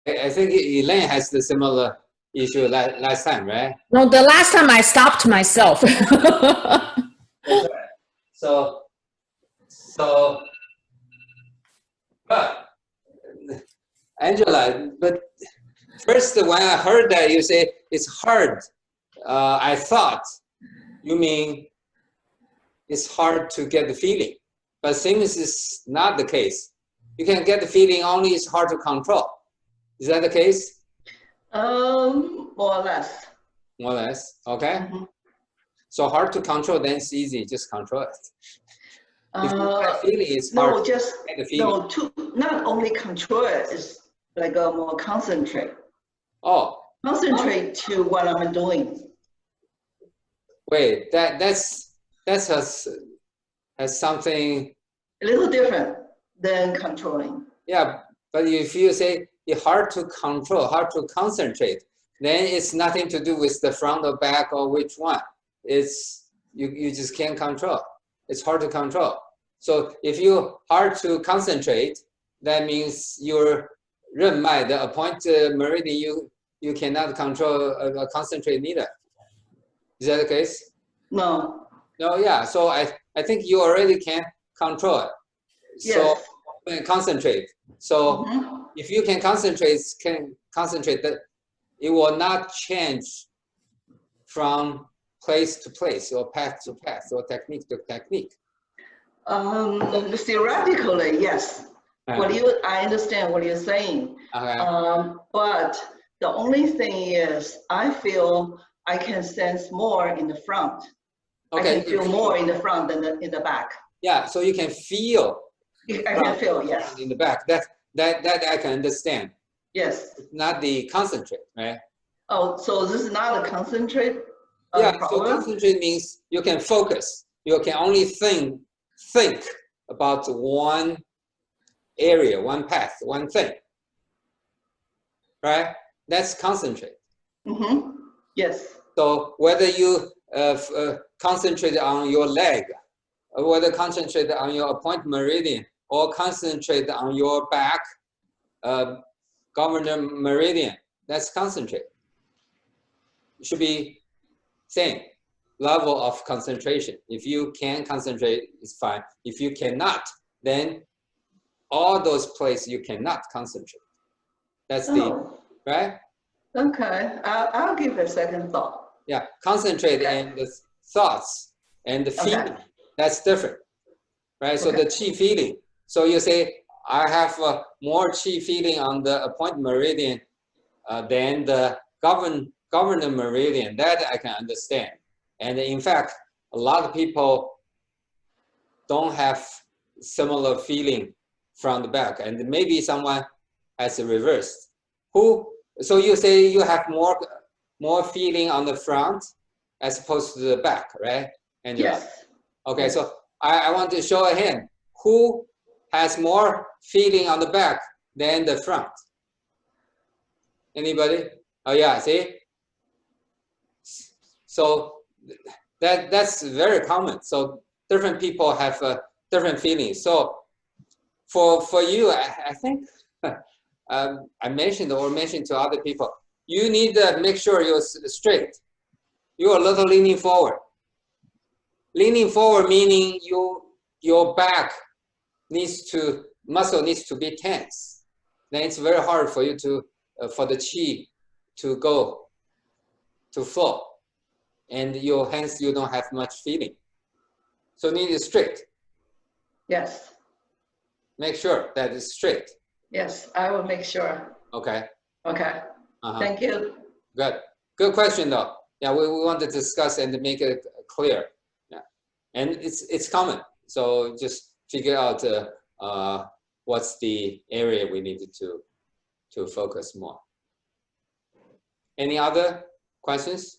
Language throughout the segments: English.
I think Elaine has the similar issue last time, right? No, the last time I stopped myself. That's right. So, but Angela, but first when I heard that you say it's hard, I thought you mean it's hard to get the feeling, but seems it's not the case. You can get the feeling, only it's hard to control. Is that the case? More or less. More or less, okay. So hard to control, then it's easy, just control it. If you have feeling, it's hard. No, just to get the feeling. no. To not only control it, it's like a more concentrate. Oh. Concentrate to what I'm doing. Wait, that's has something A little different than controlling. Yeah, but if you say it's hard to control, hard to concentrate, then it's nothing to do with the front or back or which one. It's you just can't control. It's hard to control. So if you hard to concentrate, that means your 任脉, the appoint meridian, you cannot control concentrate neither. Is that the case? No. No, yeah. So I think you already can control it. Yes. So concentrate. So if you can concentrate, that it will not change from place to place or path to path or technique to technique. Theoretically, yes. I understand what you're saying. Okay. But the only thing is, I feel I can sense more in the front. Okay. I can feel more in the front than in the back. Yeah. So you can feel. I can feel, yes. In the back. That I can understand. Yes. It's not the concentrate, right? Oh, so this is not a concentrate yeah. problem? So concentrate means you can focus. You can only think about one area, one path, one thing. Right? That's concentrate. Yes. So whether you concentrate on your leg, or whether concentrate on your appoint meridian, or concentrate on your back, governor meridian, that's concentrate. It should be same level of concentration. If you can concentrate, it's fine. If you cannot, then all those places you cannot concentrate. That's right? Okay, I'll give it a second thought. Yeah, concentrate in the thoughts and the feeling. That's different, right? So the chi feeling. So you say, I have more chi feeling on the appoint meridian than the governor meridian. That I can understand. And in fact, a lot of people don't have similar feeling from the back, and maybe someone has a reversed. So you say you have more feeling on the front as opposed to the back, right? And yes. Okay, so I want to show a hand. Who has more feeling on the back than the front? Anybody? Oh yeah, see? So that's very common. So different people have different feelings. So for you, I think I mentioned to other people, you need to make sure you're straight. You're a little leaning forward. Leaning forward meaning your back muscle needs to be tense. Then it's very hard for you to for the chi to go to flow, and your hands you don't have much feeling. So need it straight. Yes. Make sure that it's straight. Yes, I will make sure. Okay. Okay. Thank you. Good question though. Yeah, we want to discuss and make it clear. Yeah, and it's common. So just figure out what's the area we need to focus more. Any other questions?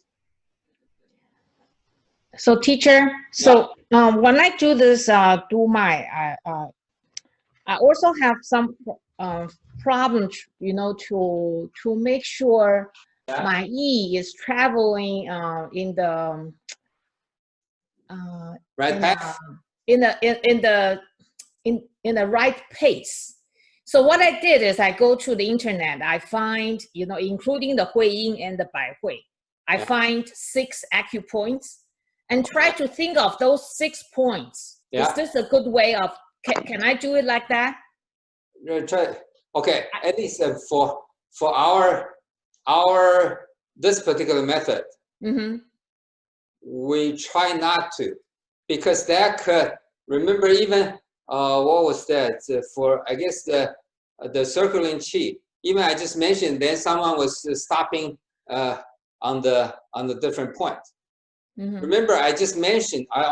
So teacher, when I do this I also have some problems, to make sure my yi is traveling in the right path, in the right pace. So what I did is I go to the internet. I find, including the Hui Yin and the Bai Hui, I find 6 acupoints and try to think of those 6 points. Yeah. Is this a good way of, can I do it like that? Try. Okay, at least for our this particular method, we try not to, because that could, remember, even what was that for, I guess the circling chi, even I just mentioned, then someone was stopping on the different point. Remember, I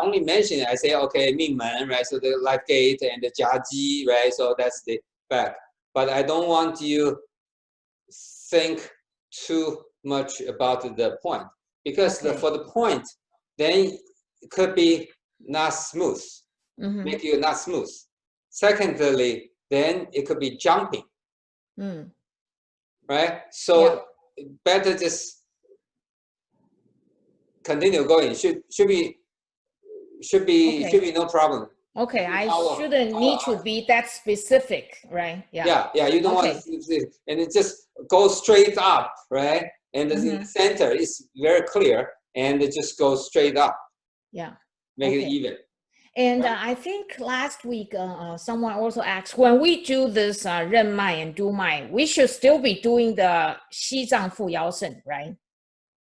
only mentioned, I say, okay, Mingmen, right? So the life gate and the Jiaji, right? So that's the back. But I don't want you think too much about the point, because for the point, then it could be not smooth, make you not smooth. Secondly, then it could be jumping, right? So better just continue going. Should be no problem. Okay, I shouldn't need to be that specific, right? Yeah. You don't want to, and it just goes straight up, right? And the center is very clear, and it just goes straight up. Yeah. Make it even. And I think last week someone also asked, when we do this Ren Mai and Du Mai, we should still be doing the Xi Zhang Fu Yao Shen, right?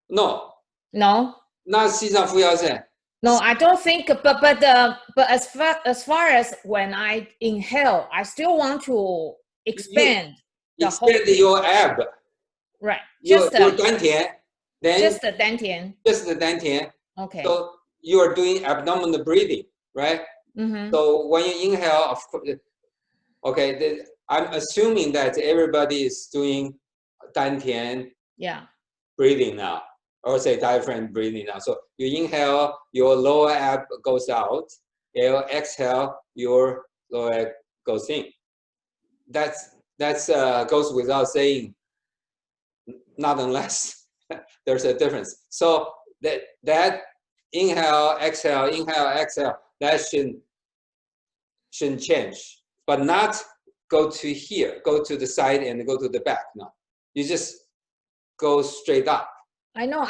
No. No. Not Xi Zhang Fu Yao Shen. No, I don't think. But as far as when I inhale, I still want to expand your ab. Right. Your dantian. Then just the dantian. Just the dantian. Okay. So you are doing abdominal breathing, right? So when you inhale, of course, okay. I'm assuming that everybody is doing dantian. Breathing now. Or say diaphragm breathing now. So you inhale, your lower ab goes out. You exhale, your lower ab goes in. That's goes without saying. Not unless there's a difference. So that inhale, exhale, that shouldn't change. But not go to here, go to the side and go to the back. No, you just go straight up. I know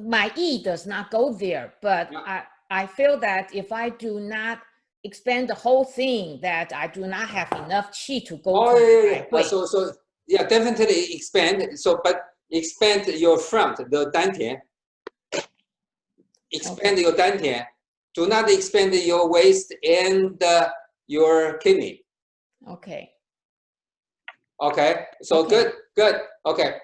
my E does not go there, but I feel that if I do not expand the whole thing, that I do not have enough chi to go So definitely expand. So, but expand your front, the dantian. Expand your dantian. Do not expand your waist and your kidney. Okay. So good. Okay.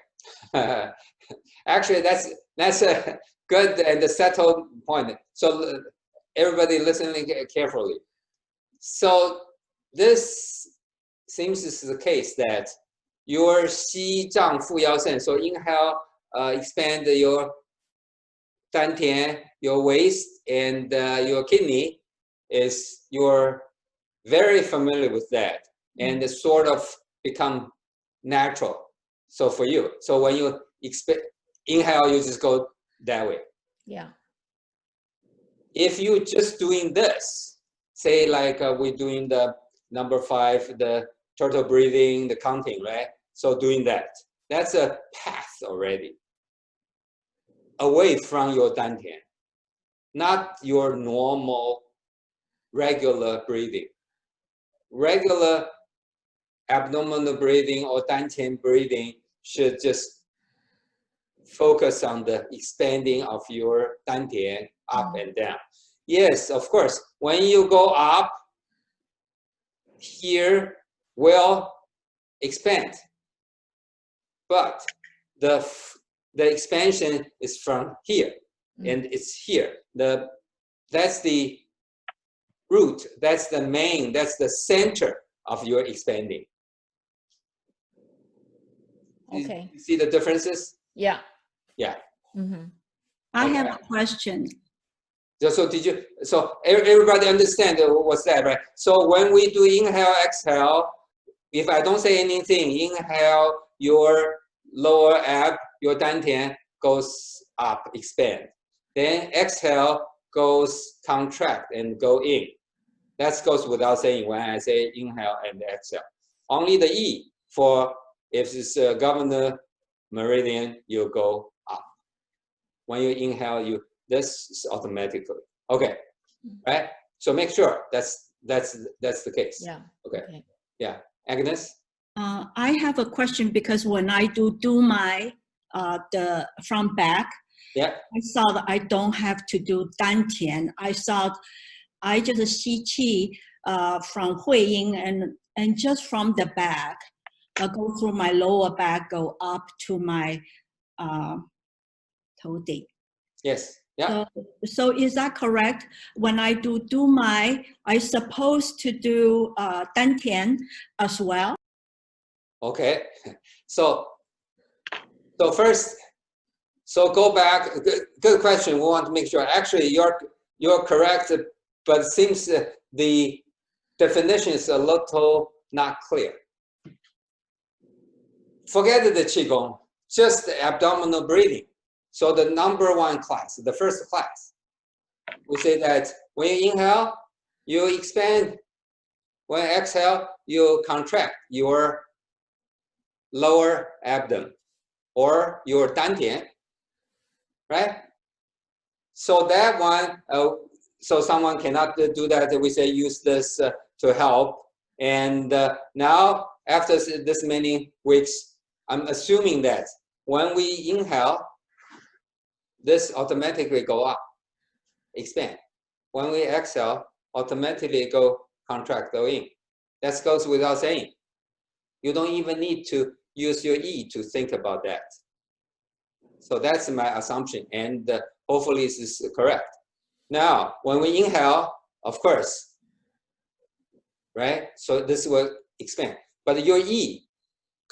Actually, that's a good and settled point. So everybody listening carefully. So this seems is the case that your Xi Zhang Fu Yao Shen. So inhale, expand your dantian, your waist, and your kidney. You're very familiar with that, and it sort of become natural. So for you, so when you inhale, you just go that way. Yeah. If you just doing this, say like we're doing the number 5, the turtle breathing, the counting, right? So doing that, that's a path already away from your dantian, not your normal regular breathing. Regular abdominal breathing or dantian breathing should just focus on the expanding of your dantian up and down. Yes, of course, when you go up, here will expand, but the expansion is from here, and it's here. That's the root, that's the main, that's the center of your expanding. Okay. You see the differences? Yeah. I have a question. So everybody understand what's that, right? So when we do inhale, exhale, if I don't say anything, inhale, your lower ab, your dantian goes up, expand. Then exhale, goes contract and go in. That goes without saying when I say inhale and exhale. only the E for if it's governor meridian, you go up. When you inhale, this is automatically. Okay, right? So make sure that's the case. Yeah. Okay. Yeah. Agnes? I have a question because when I do my the from back, Yeah. I saw that I don't have to do DanTian. I thought I just 吸气 from 会阴 and just from the back, go through my lower back, go up to my 头顶. Yes. Yeah. So is that correct? When I do my, I supposed to do DanTian as well? Okay. So first, so go back. Good question. We want to make sure. Actually, you're correct, but it seems the definition is a little not clear. Forget the Qigong, just the abdominal breathing. So the number one class, the first class, we say that when you inhale, you expand. When you exhale, you contract your lower abdomen or your dantian, right? So that one, so someone cannot do that. We say use this to help. And now, after this many weeks, I'm assuming that when we inhale, this automatically go up, expand. When we exhale, automatically go contract, go in. That goes without saying. You don't even need to use your E to think about that. So that's my assumption, and hopefully this is correct. Now, when we inhale, of course, right? So this will expand. But your E,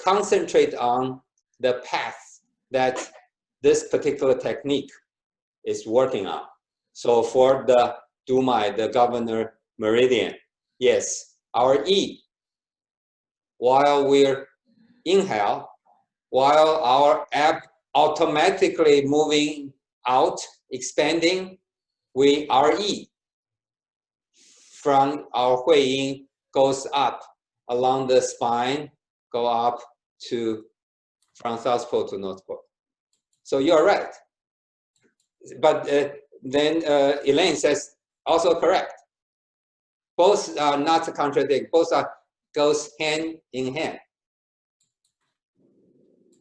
concentrate on the path that this particular technique is working on. So for the Dumai, the governor meridian, yes, our E, while we're inhale, while our ab automatically moving out, expanding, our E from our Hui Yin goes up along the spine, go up to from South Pole to North Pole. So you're right. But then Elaine says also correct. Both are not contradictory. Both are goes hand in hand.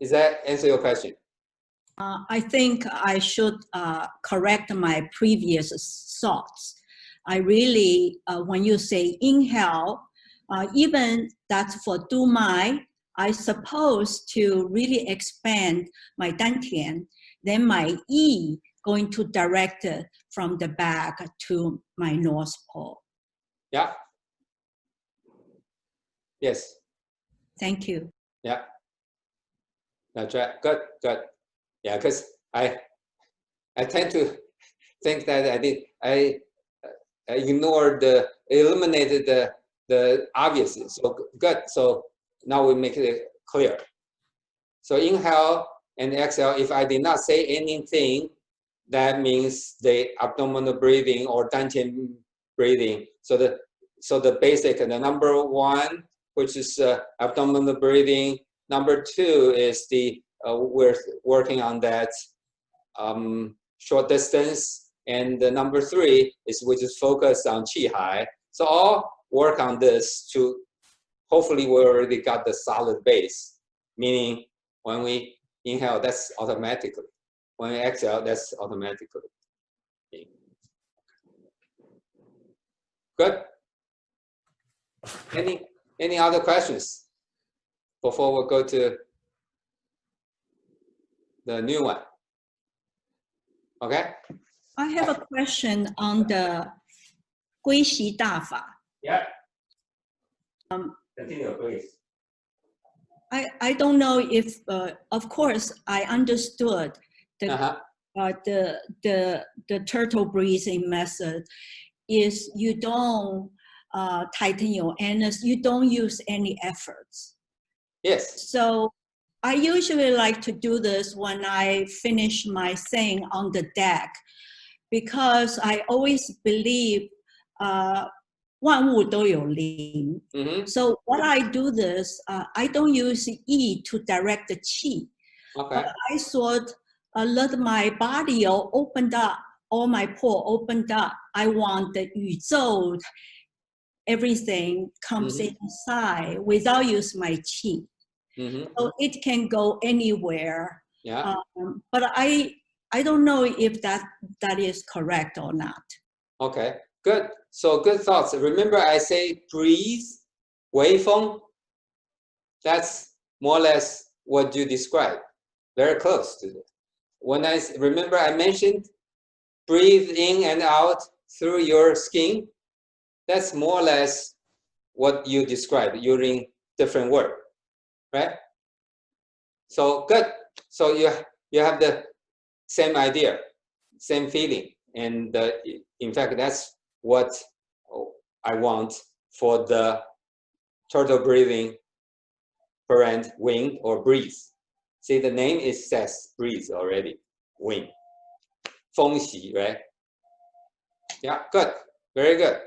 Does that answer your question? I think I should correct my previous thoughts. I really, when you say inhale, even that's for Dumai, I suppose to really expand my dantian, then my E going to direct it from the back to my North Pole. Yeah. Yes. Thank you. Yeah. That's right. Good. Good. Yeah, because I tend to think that I ignored eliminated the obvious. So good. So now we make it clear. So inhale and exhale. If I did not say anything, that means the abdominal breathing or dantian breathing. So the basic, the number one, which is abdominal breathing. Number two is the we're working on that short distance, and the number three is we just focus on Qi Hai. So all work on this to hopefully we already got the solid base, meaning when we inhale, that's automatically. When we exhale, that's automatically. Good. Any other questions before we go to the new one? Okay. I have a question on the 归习大法. Yeah. Continue, please. I don't know if, of course, I understood the turtle breathing method is you don't tighten your anus, you don't use any efforts. Yes. So I usually like to do this when I finish my thing on the deck, because I always believe 万物都有灵。 So what I do this, I don't use yi to direct the qi. Okay. But I thought, let my body all opened up, all my pore opened up. I want the 宇宙 everything comes inside without use my qi. So it can go anywhere. Yeah. But I don't know if that is correct or not. Okay. Good. So good thoughts. Remember, I say breathe, 微风. That's more or less what you described. Very close to it. When I remember, I mentioned breathe in and out through your skin. That's more or less what you described using different word, right? So good. So you have the same idea, same feeling, and in fact, that's what I want for the turtle breathing parent wing or breathe. See, the name is says breathe already. Wing. 风息, right? Yeah, good. Very good.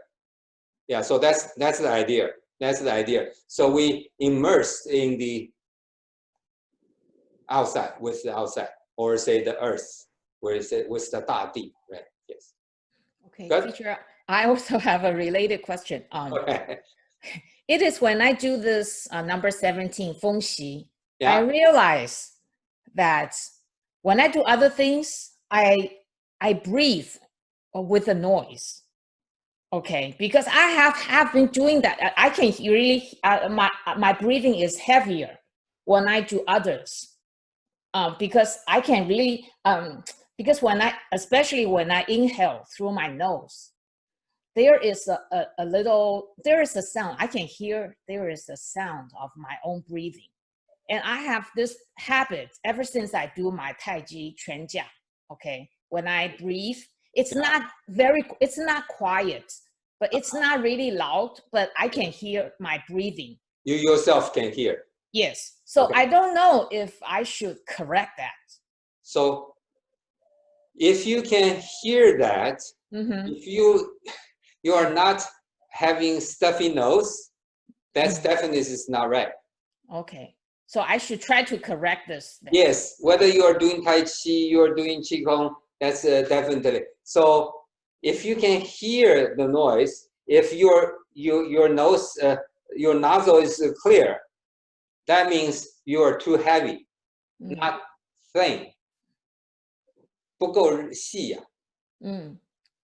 Yeah, so that's the idea. That's the idea. So we immerse in the outside, with the outside, or say the earth, where is it with the 大地, right? Yes. Okay, Good. teacher, I also have a related question. Okay. It is when I do this number 17, 风息, Yeah. I realize that when I do other things, I breathe with a noise. Okay, because I have been doing that. I can really, my breathing is heavier when I do others. Because I can really, because especially when I inhale through my nose, there is there is a sound. I can hear there is a sound of my own breathing. And I have this habit ever since I do my Tai Chi 拳架. Okay, when I breathe, it's not quiet, but it's not really loud, but I can hear my breathing. You yourself can hear. Yes. So Okay. I don't know if I should correct that. So if you can hear that, if you are not having stuffy nose, that's definitely is not right. Okay. So I should try to correct this then. Yes, whether you are doing Tai Chi, you are doing Qigong, that's definitely. So if you can hear the noise, if your nose, your nozzle is clear, that means you are too heavy, not thin. 不够细啊，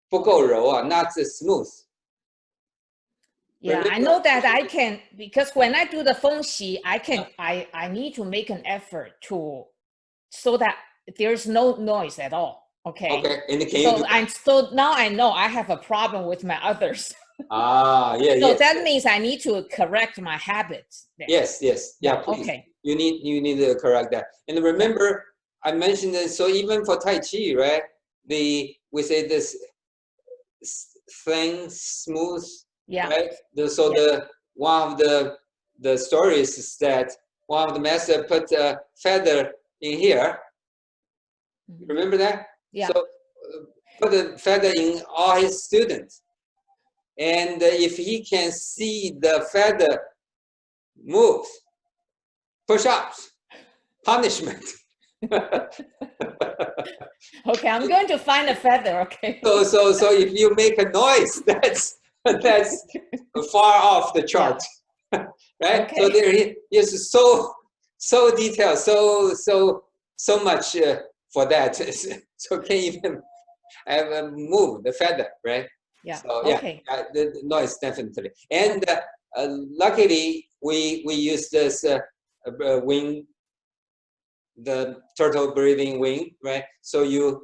不够柔啊, not smooth. Yeah, I know that I can, because when I do the 风息, I need to make an effort so that there's no noise at all. Okay. Okay, and can you So now I know I have a problem with my others. Yeah. So that means I need to correct my habits. Then. Yes. Yeah, please. Okay. You need to correct that. And remember, I mentioned that, so even for Tai Chi, right? We say this thin, smooth, Yeah. right? One of the stories is that one of the master put a feather in here. Remember that? Yeah. So put a feather in all his students. And if he can see the feather move, push-ups, punishment. Okay, I'm going to find a feather. Okay. So if you make a noise, that's far off the chart, right? Okay. So there is so detailed, so much for that. So can't even move the feather, right? Yeah. So Okay. the noise definitely. And luckily we use this wing, the turtle breathing wing, right? So you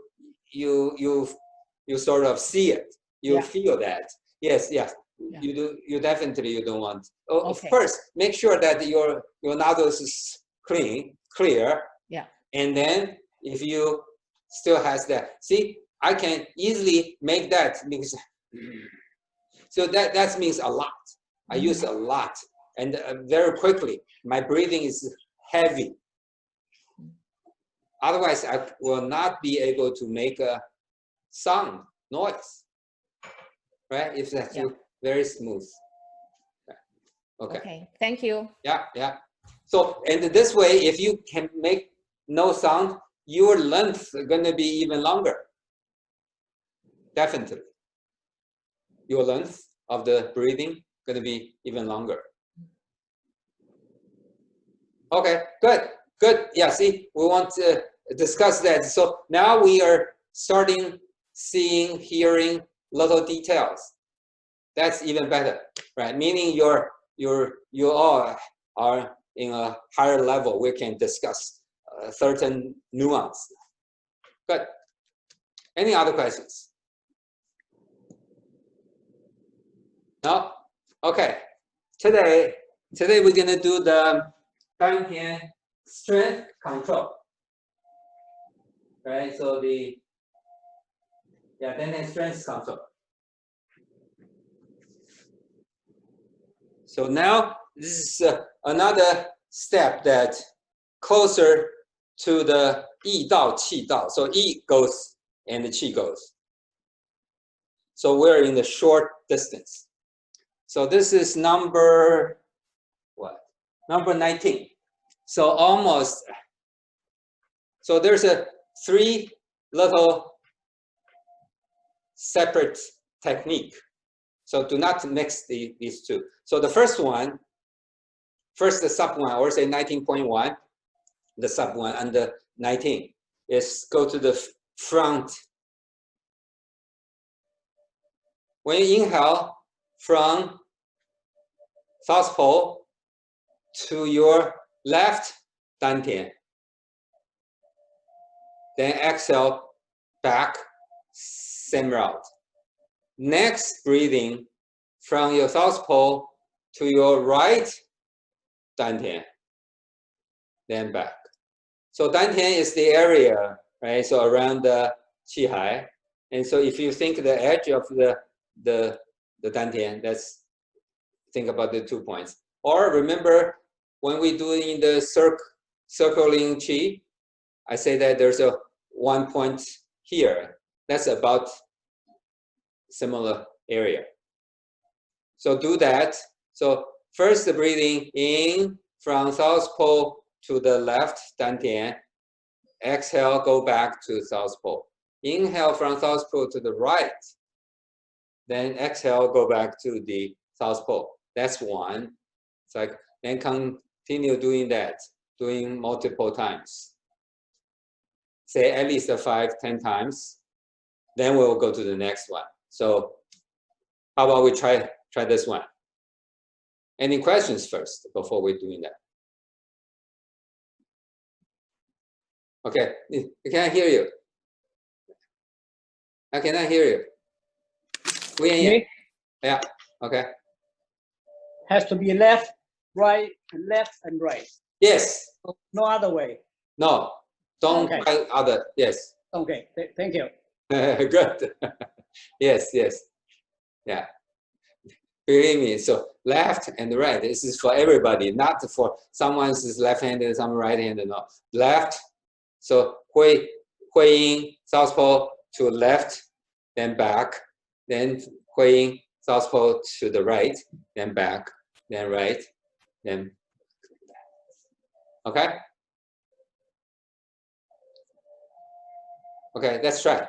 sort of see it, you feel that. Yes, you do. You definitely don't want. Of course, make sure that your nostrils is clear. Yeah. And then if you still has that, see, I can easily make that because. So that means a lot. I use a lot, and very quickly. My breathing is heavy. Otherwise, I will not be able to make a sound, noise. Right? If that's very smooth. Okay. Okay, thank you. Yeah, yeah. So, and this way, if you can make no sound, your length is going to be even longer. Definitely. Your length of the breathing going to be even longer. Okay, good, good. Yeah, see, we want to discuss that. So now we are starting seeing, hearing little details. That's even better, right? Meaning you all are in a higher level. We can discuss certain nuance. Good. Any other questions? No? Okay. Today we're gonna do the DanTian Strength Control. Right? So DanTian Strength Control. So now this is another step that closer to the 意道, qi dao. So 意 goes and the qi goes. So we're in the short distance. So this is number what? Number 19. So almost. So there's three little separate technique. So do not mix these two. So the first one, first the sub one, or say 19.1, the sub one under 19 is go to the front. When you inhale from south pole to your left dantian, then exhale back, same route. Next breathing from your south pole to your right dantian, then back. So dantian is the area, right? So around the qi hai, and so if you think the edge of the dantian, that's think about the 2 points. Or remember when we do in the circling qi, I say that there's a 1 point here. That's about similar area. So do that. So first the breathing in from south pole to the left dantian. Exhale, go back to south pole. Inhale from south pole to the right. Then exhale, go back to the south pole. That's one. It's like, then continue doing that, doing multiple times. Say at least 5, 10 times. Then we'll go to the next one. So how about we try this one? Any questions first before we're doing that? Okay, I can't hear you. I cannot hear you. Okay. Yeah, okay. Has to be left, right, and right. Yes. No other way. No, don't Okay. try other. Yes. Okay, thank you. Good. Yes, yes. Yeah. Believe me, so left and right, this is for everybody, not for someone's left-handed, someone right-handed, no. Left, so hui yin, south pole to left, then back, then hui yin, south pole to the right, then back, then right, then, okay? Okay, let's try.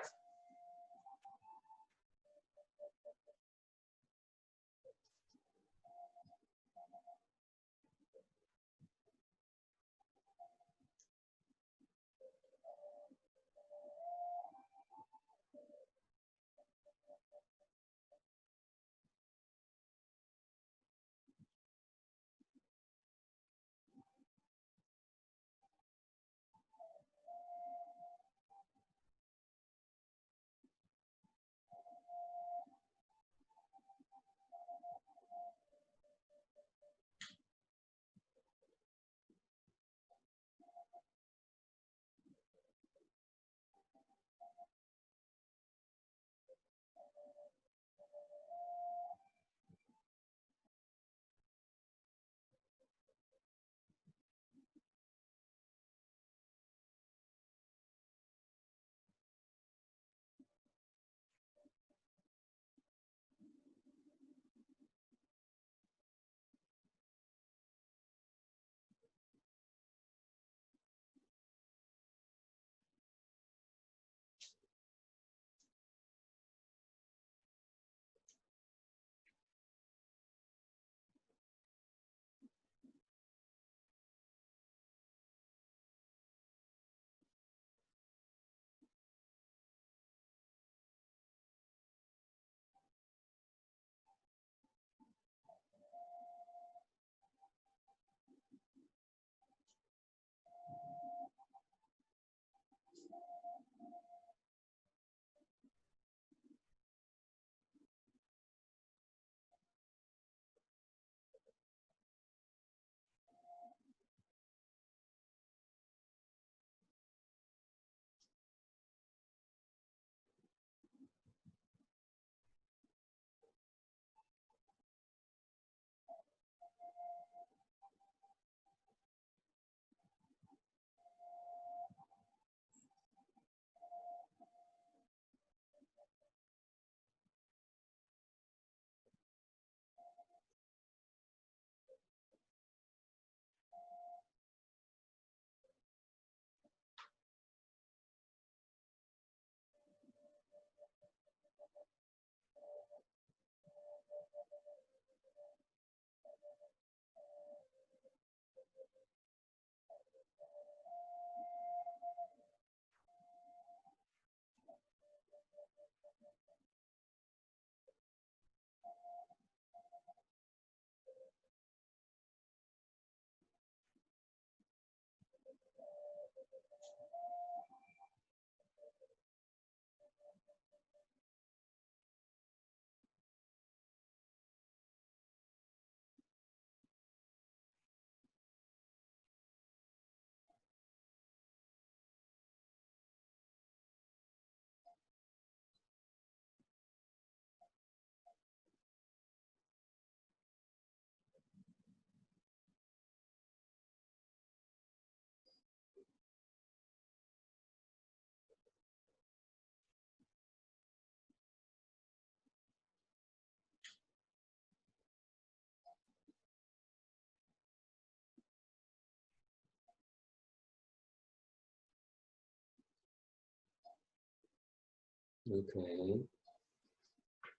Okay.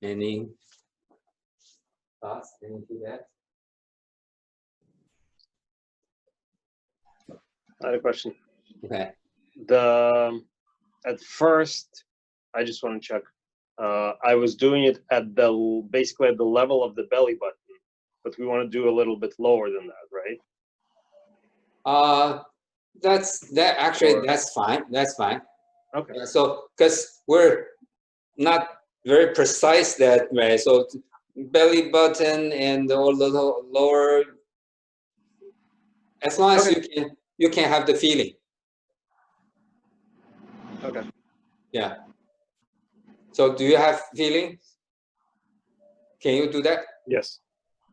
Any thoughts? Anything to that? I had a question. Okay. At first, I just want to check. I was doing it at basically at the level of the belly button, but we want to do a little bit lower than that, right? That's fine. That's fine. Okay. So because we're not very precise that way, so belly button and all the lower, as long as you can have the feeling. Okay. Yeah. So do you have feeling? Can you do that? Yes.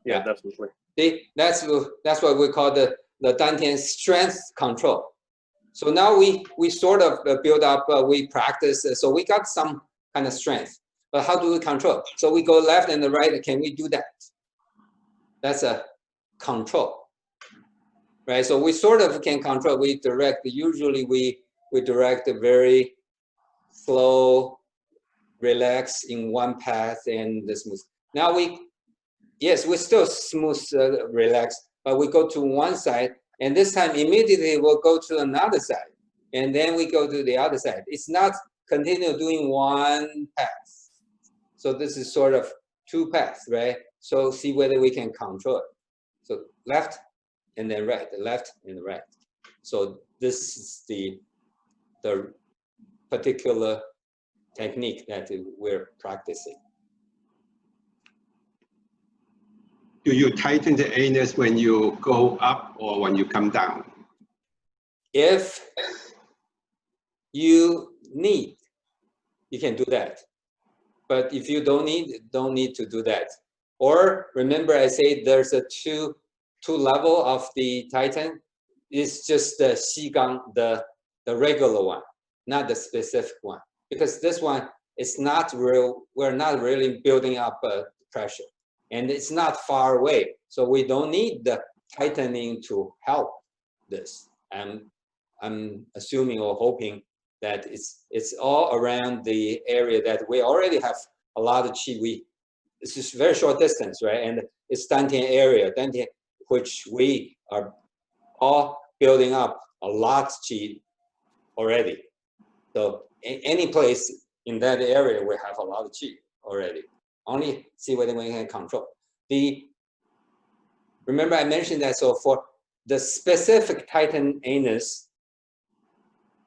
Yeah, definitely. See, that's what we call the DanTian Strength Control. So now we sort of build up, we practice, so we got some kind of strength. But how do we control? So we go left and the right. Can we do that? That's a control, right? So we sort of can control. We direct. Usually we direct a very slow, relax in one path and the smooth. Now we still smooth, relax, but we go to one side, and this time immediately we'll go to another side, and then we go to the other side. It's not continue doing one path. So this is sort of two paths, right? So see whether we can control it. So left and then right, the left and the right. So this is the particular technique that we're practicing. Do you tighten the anus when you go up or when you come down? If you need, you can do that. But if you don't need to do that. Or remember, I say there's a two level of the tighten. It's just the Qigong, the regular one, not the specific one. Because this one is not real. We're not really building up pressure, and it's not far away. So we don't need the tightening to help this. I'm assuming or hoping that it's all around the area that we already have a lot of qi. It's just very short distance, right? And it's DanTian area, DanTian, which we are all building up a lot of qi already. So any place in that area, we have a lot of qi already. Only see whether we can control. Remember I mentioned that, so for the specific tighten anus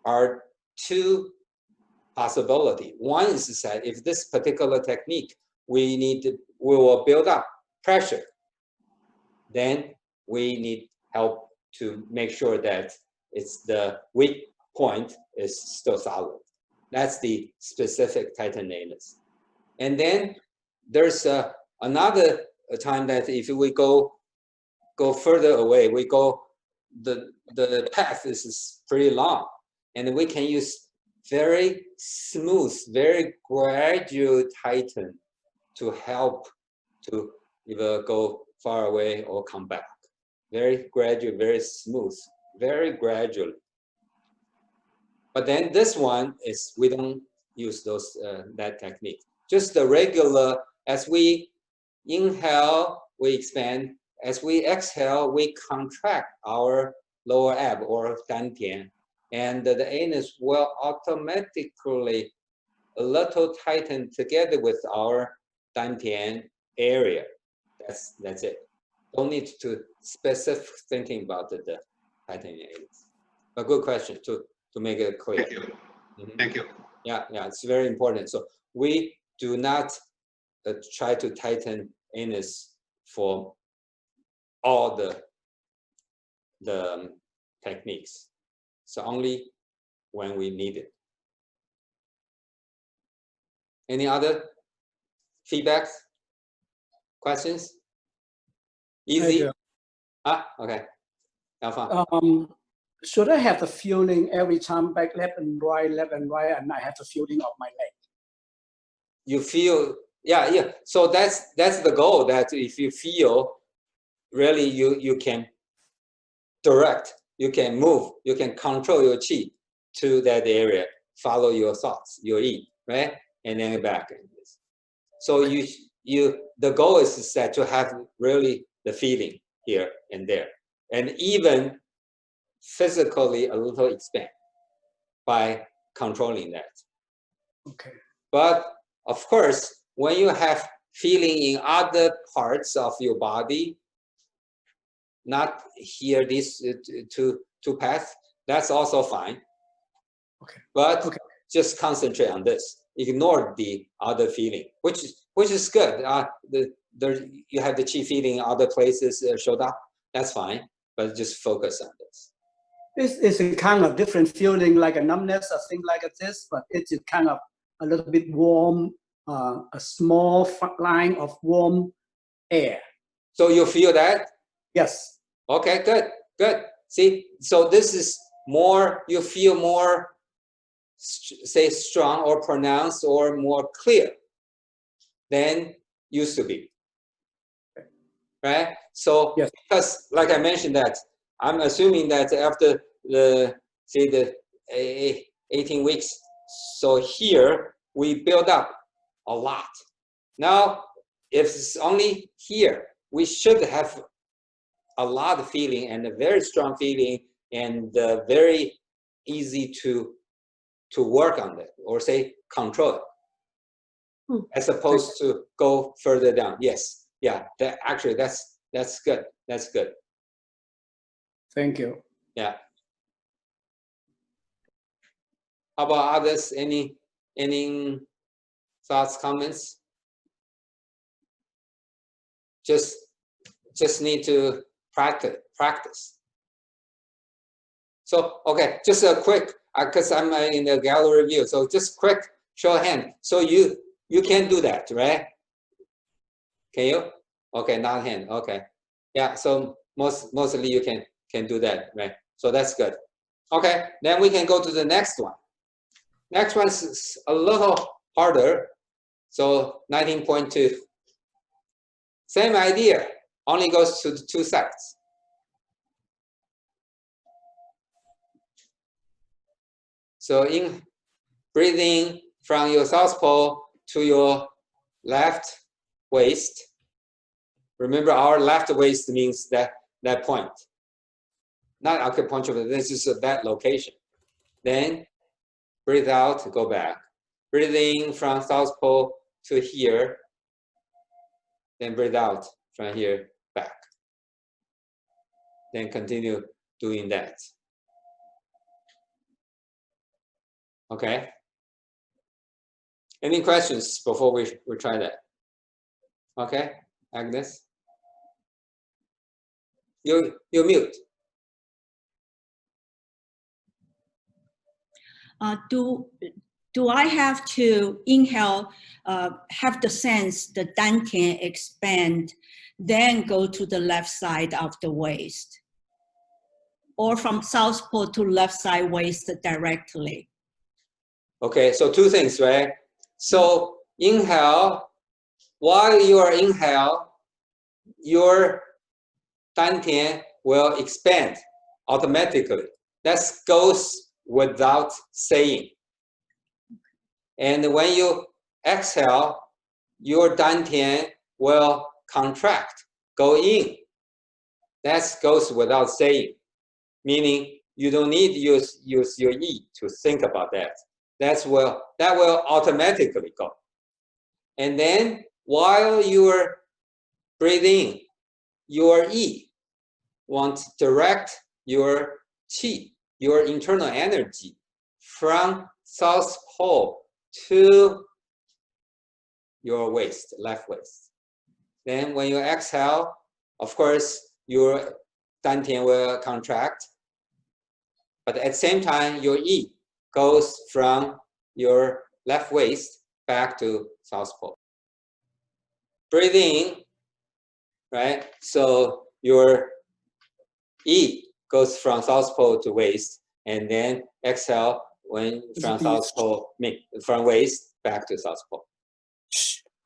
are two possibilities. One is that if this particular technique, we will build up pressure, then we need help to make sure that it's the weak point is still solid. That's the specific tighten anus. And then there's another time that if we go further away, we go, the path is pretty long, and we can use very smooth, very gradual tighten to help to either go far away or come back. Very gradual, very smooth, very gradually. But then this one is, we don't use that technique. Just the regular, as we inhale, we expand. As we exhale, we contract our lower ab or DanTian. And the anus will automatically a little tighten together with our DanTian area. That's it. Don't need to specific thinking about the tightening anus. A good question to make it clear. Thank you. Mm-hmm. Thank you. Yeah, it's very important. So we do not try to tighten anus for all the techniques. So only when we need it. Any other feedbacks? Questions? Easy? Okay. Alpha. Should I have the feeling every time back left and right, and I have the feeling of my leg? You feel, yeah. So that's the goal, that if you feel, really you can direct, you can move, you can control your qi to that area, follow your thoughts, your yi, right? and then back. So the goal is that to have really the feeling here and there, and even physically a little expand by controlling that. Okay. But of course, when you have feeling in other parts of your body, not here, these two paths, that's also fine. Okay. But okay. Just concentrate on this. Ignore the other feeling, which is good. You have the chi feeling in other places showed up. That's fine. But just focus on this. It's a kind of different feeling, like a numbness or thing like this, but it's kind of a little bit warm, a small line of warm air. So you feel that? Yes. Okay, good. See, so this is more, you feel more, say, strong or pronounced or more clear than used to be. Right? So, yes. Because like I mentioned that, I'm assuming that after the 18 weeks, so here we build up a lot. Now, if it's only here, we should have a lot of feeling and a very strong feeling and very easy to work on it or say control it, as opposed to go further down. Yes, yeah. Actually, that's good. That's good. Thank you. Yeah. How about others? Any thoughts, comments? Just need to practice. So okay, just a quick, because I'm in the gallery view. So just quick show of hand. So you can do that, right? Can you? Okay, not hand. Okay, yeah. So mostly you can do that, right? So that's good. Okay, then we can go to the next one. Next one is a little harder. So 19.2. Same idea, only goes to the two sides. So in breathing from your south pole to your left waist. Remember, our left waist means that point. Not acupuncture, but this is that location. Then breathe out, go back. Breathing from south pole to here. Then breathe out from here back. Then continue doing that. Okay. Any questions before we try that? Okay, Agnes. You're mute. Do I have to inhale, have the sense the dantian expand, then go to the left side of the waist? Or from south pole to left side waist directly? Okay, so two things, right? So inhale, while you are inhale, your dantian will expand automatically. That goes without saying. And when you exhale, your dantian will contract, go in. That goes without saying, meaning you don't need to use your E to think about that. That will automatically go. And then while you're breathing, your E wants to direct your Qi, your internal energy, from south pole to your waist, left waist. Then when you exhale, of course, your dantian will contract. But at the same time, your E goes from your left waist back to south pole. Breathe in, right? So your E goes from south pole to waist, and then exhale when from south pole, from waist back to south pole.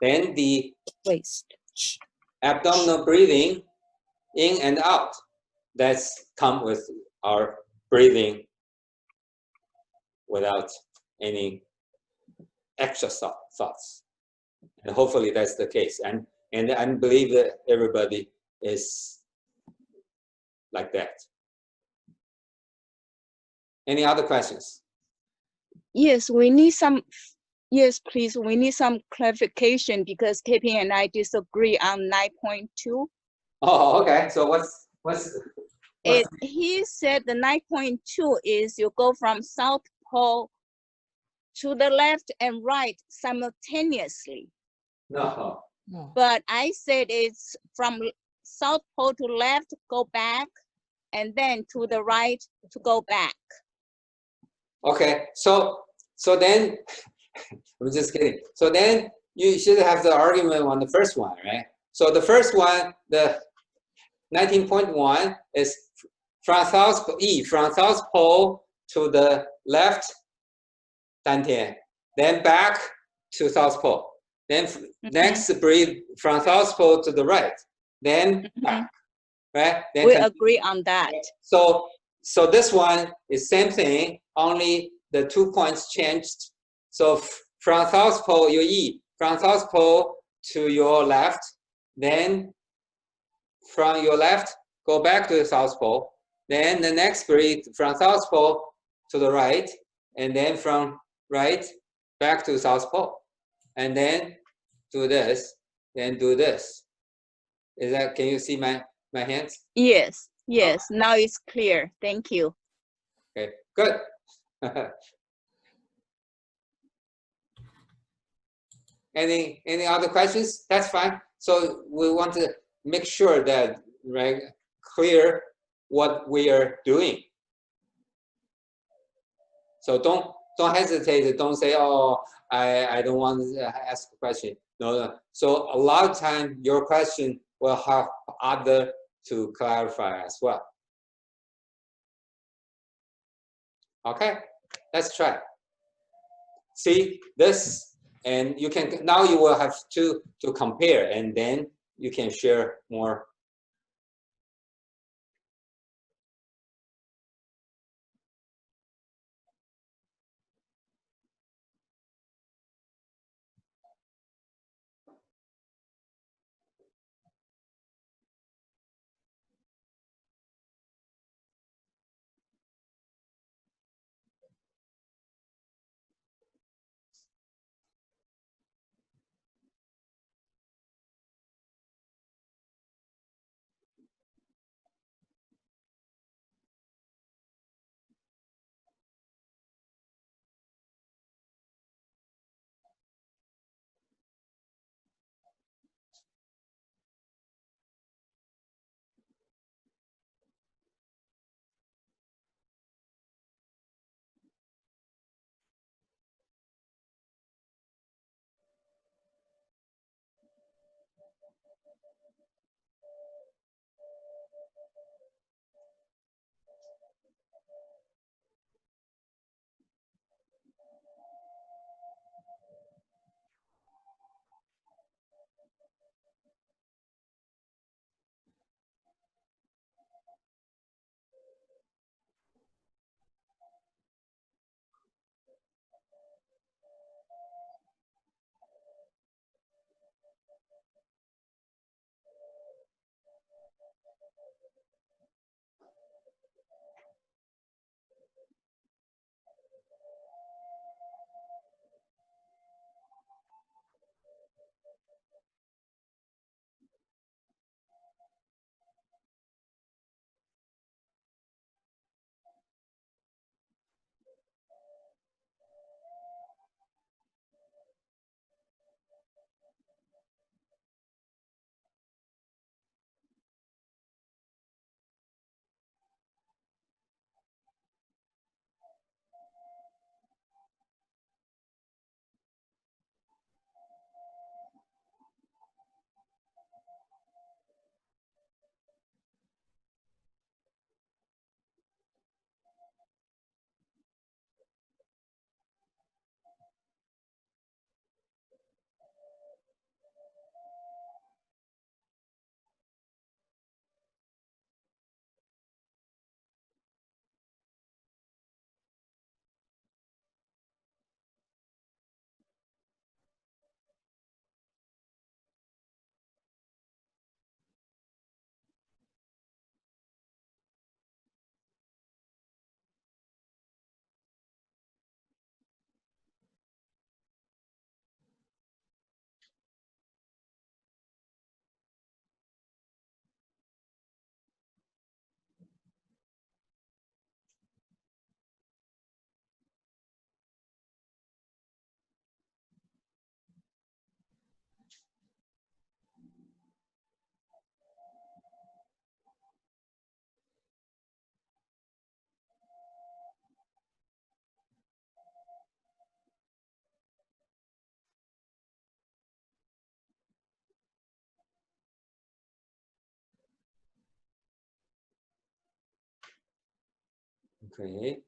Then the waist, abdominal breathing in and out. That's come with our breathing without any extra thoughts. And hopefully that's the case. And I believe that everybody is like that. Any other questions? Yes, we need some. Yes, please. We need some clarification because KP and I disagree on 9.2. Oh, okay. So what's He said the 9.2 is you go from South Pole to the left and right simultaneously. no? No. But I said it's from South Pole to left, go back, and then to the right to go back. Okay. So then I'm just kidding. So then you should have the argument on the first one, right? So the first one, the 19.1 is from South Pole to the left, DanTian, then back to South Pole. Then next breathe from South Pole to the right, then back, right? Then we agree on that. So this one is same thing, only the 2 points changed. So from South Pole, you eat from South Pole to your left, then from your left, go back to the South Pole. Then the next breathe from South Pole to the right, and then from right back to South Pole. And then do this, then do this. Is that, can you see my hands? Yes, yes, now it's clear. Thank you. Okay, good. Any other questions? That's fine. So we want to make sure that, right, clear what we are doing. So don't hesitate. Don't say, oh, I don't want to ask a question. No. So a lot of time your question will help other to clarify as well. Okay, let's try. See this, and you can now you will have to compare, and then you can share more. Okay.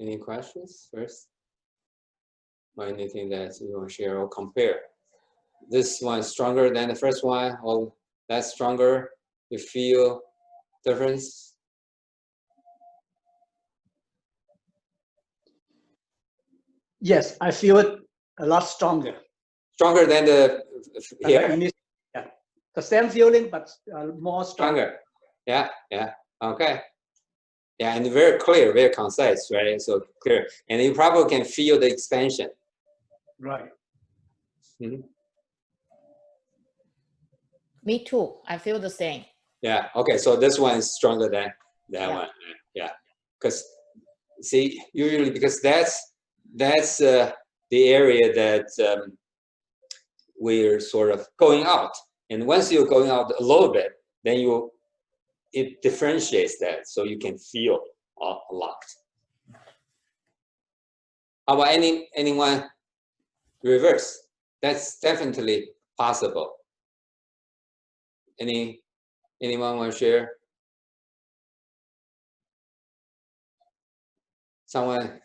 Any questions first? Or anything that you want to share or compare? This one is stronger than the first one, or that's stronger? You feel difference? Yes, I feel it a lot stronger. Stronger than the here? Yeah, the same feeling, but more Stronger. Yeah, yeah. Okay. Yeah, and very clear, very concise, right? So clear, and you probably can feel the expansion. Right. Mm-hmm. Me too. I feel the same. Yeah. Okay. So this one is stronger than that one. Yeah. Because see, usually because that's the area that we're sort of going out, and once you're going out a little bit, then it differentiates that, so you can feel a lot. How about anyone reverse? That's definitely possible. Anyone want to share? Someone,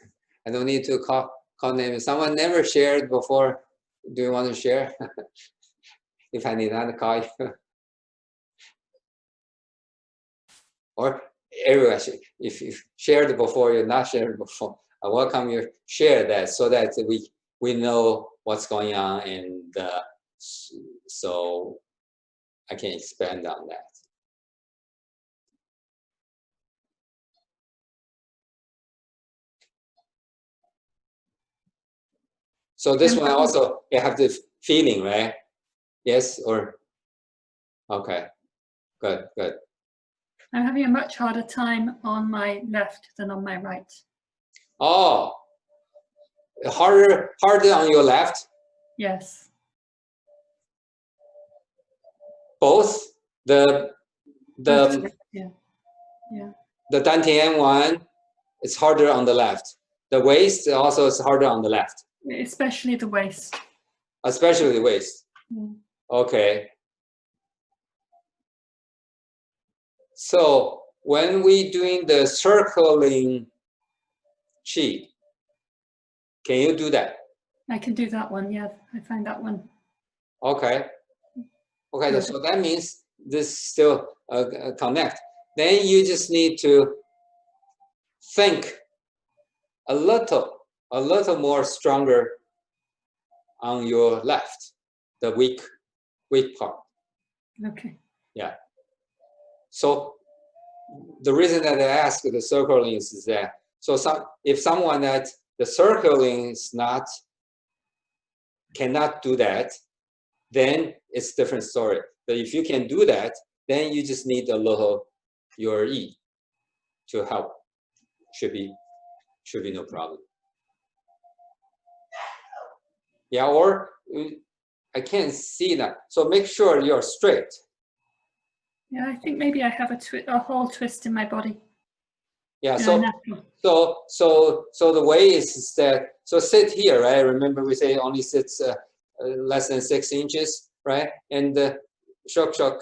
I don't need to call names. Someone never shared before. Do you want to share? If I need not to call you. Or everyone, if you've shared before, you're not shared before, I welcome you share that so that we know what's going on, and so I can expand on that. So this one also, you have the feeling, right? Yes, or, okay, good. I'm having a much harder time on my left than on my right. Oh, harder on your left? Yes. Both? The Yeah. The DanTian one, it's harder on the left. The waist also is harder on the left. Especially the waist. Especially the waist. Mm. Okay. So when we doing the circling chi, can you do that? I can do that one, yeah. I find that one. Okay. Okay, Good. so that means this still connect. Then you just need to think a little more stronger on your left, the weak part. Okay. Yeah. So the reason that I ask the circling is that, so if someone that the circling is cannot do that, then it's different story. But if you can do that, then you just need a little your E to help. Should be no problem. Yeah, or I can't see that. So make sure you're straight. Yeah, I think maybe I have a whole twist in my body. Yeah, so the way is that, so sit here, right? Remember we say only sits less than 6 inches, right? And shock,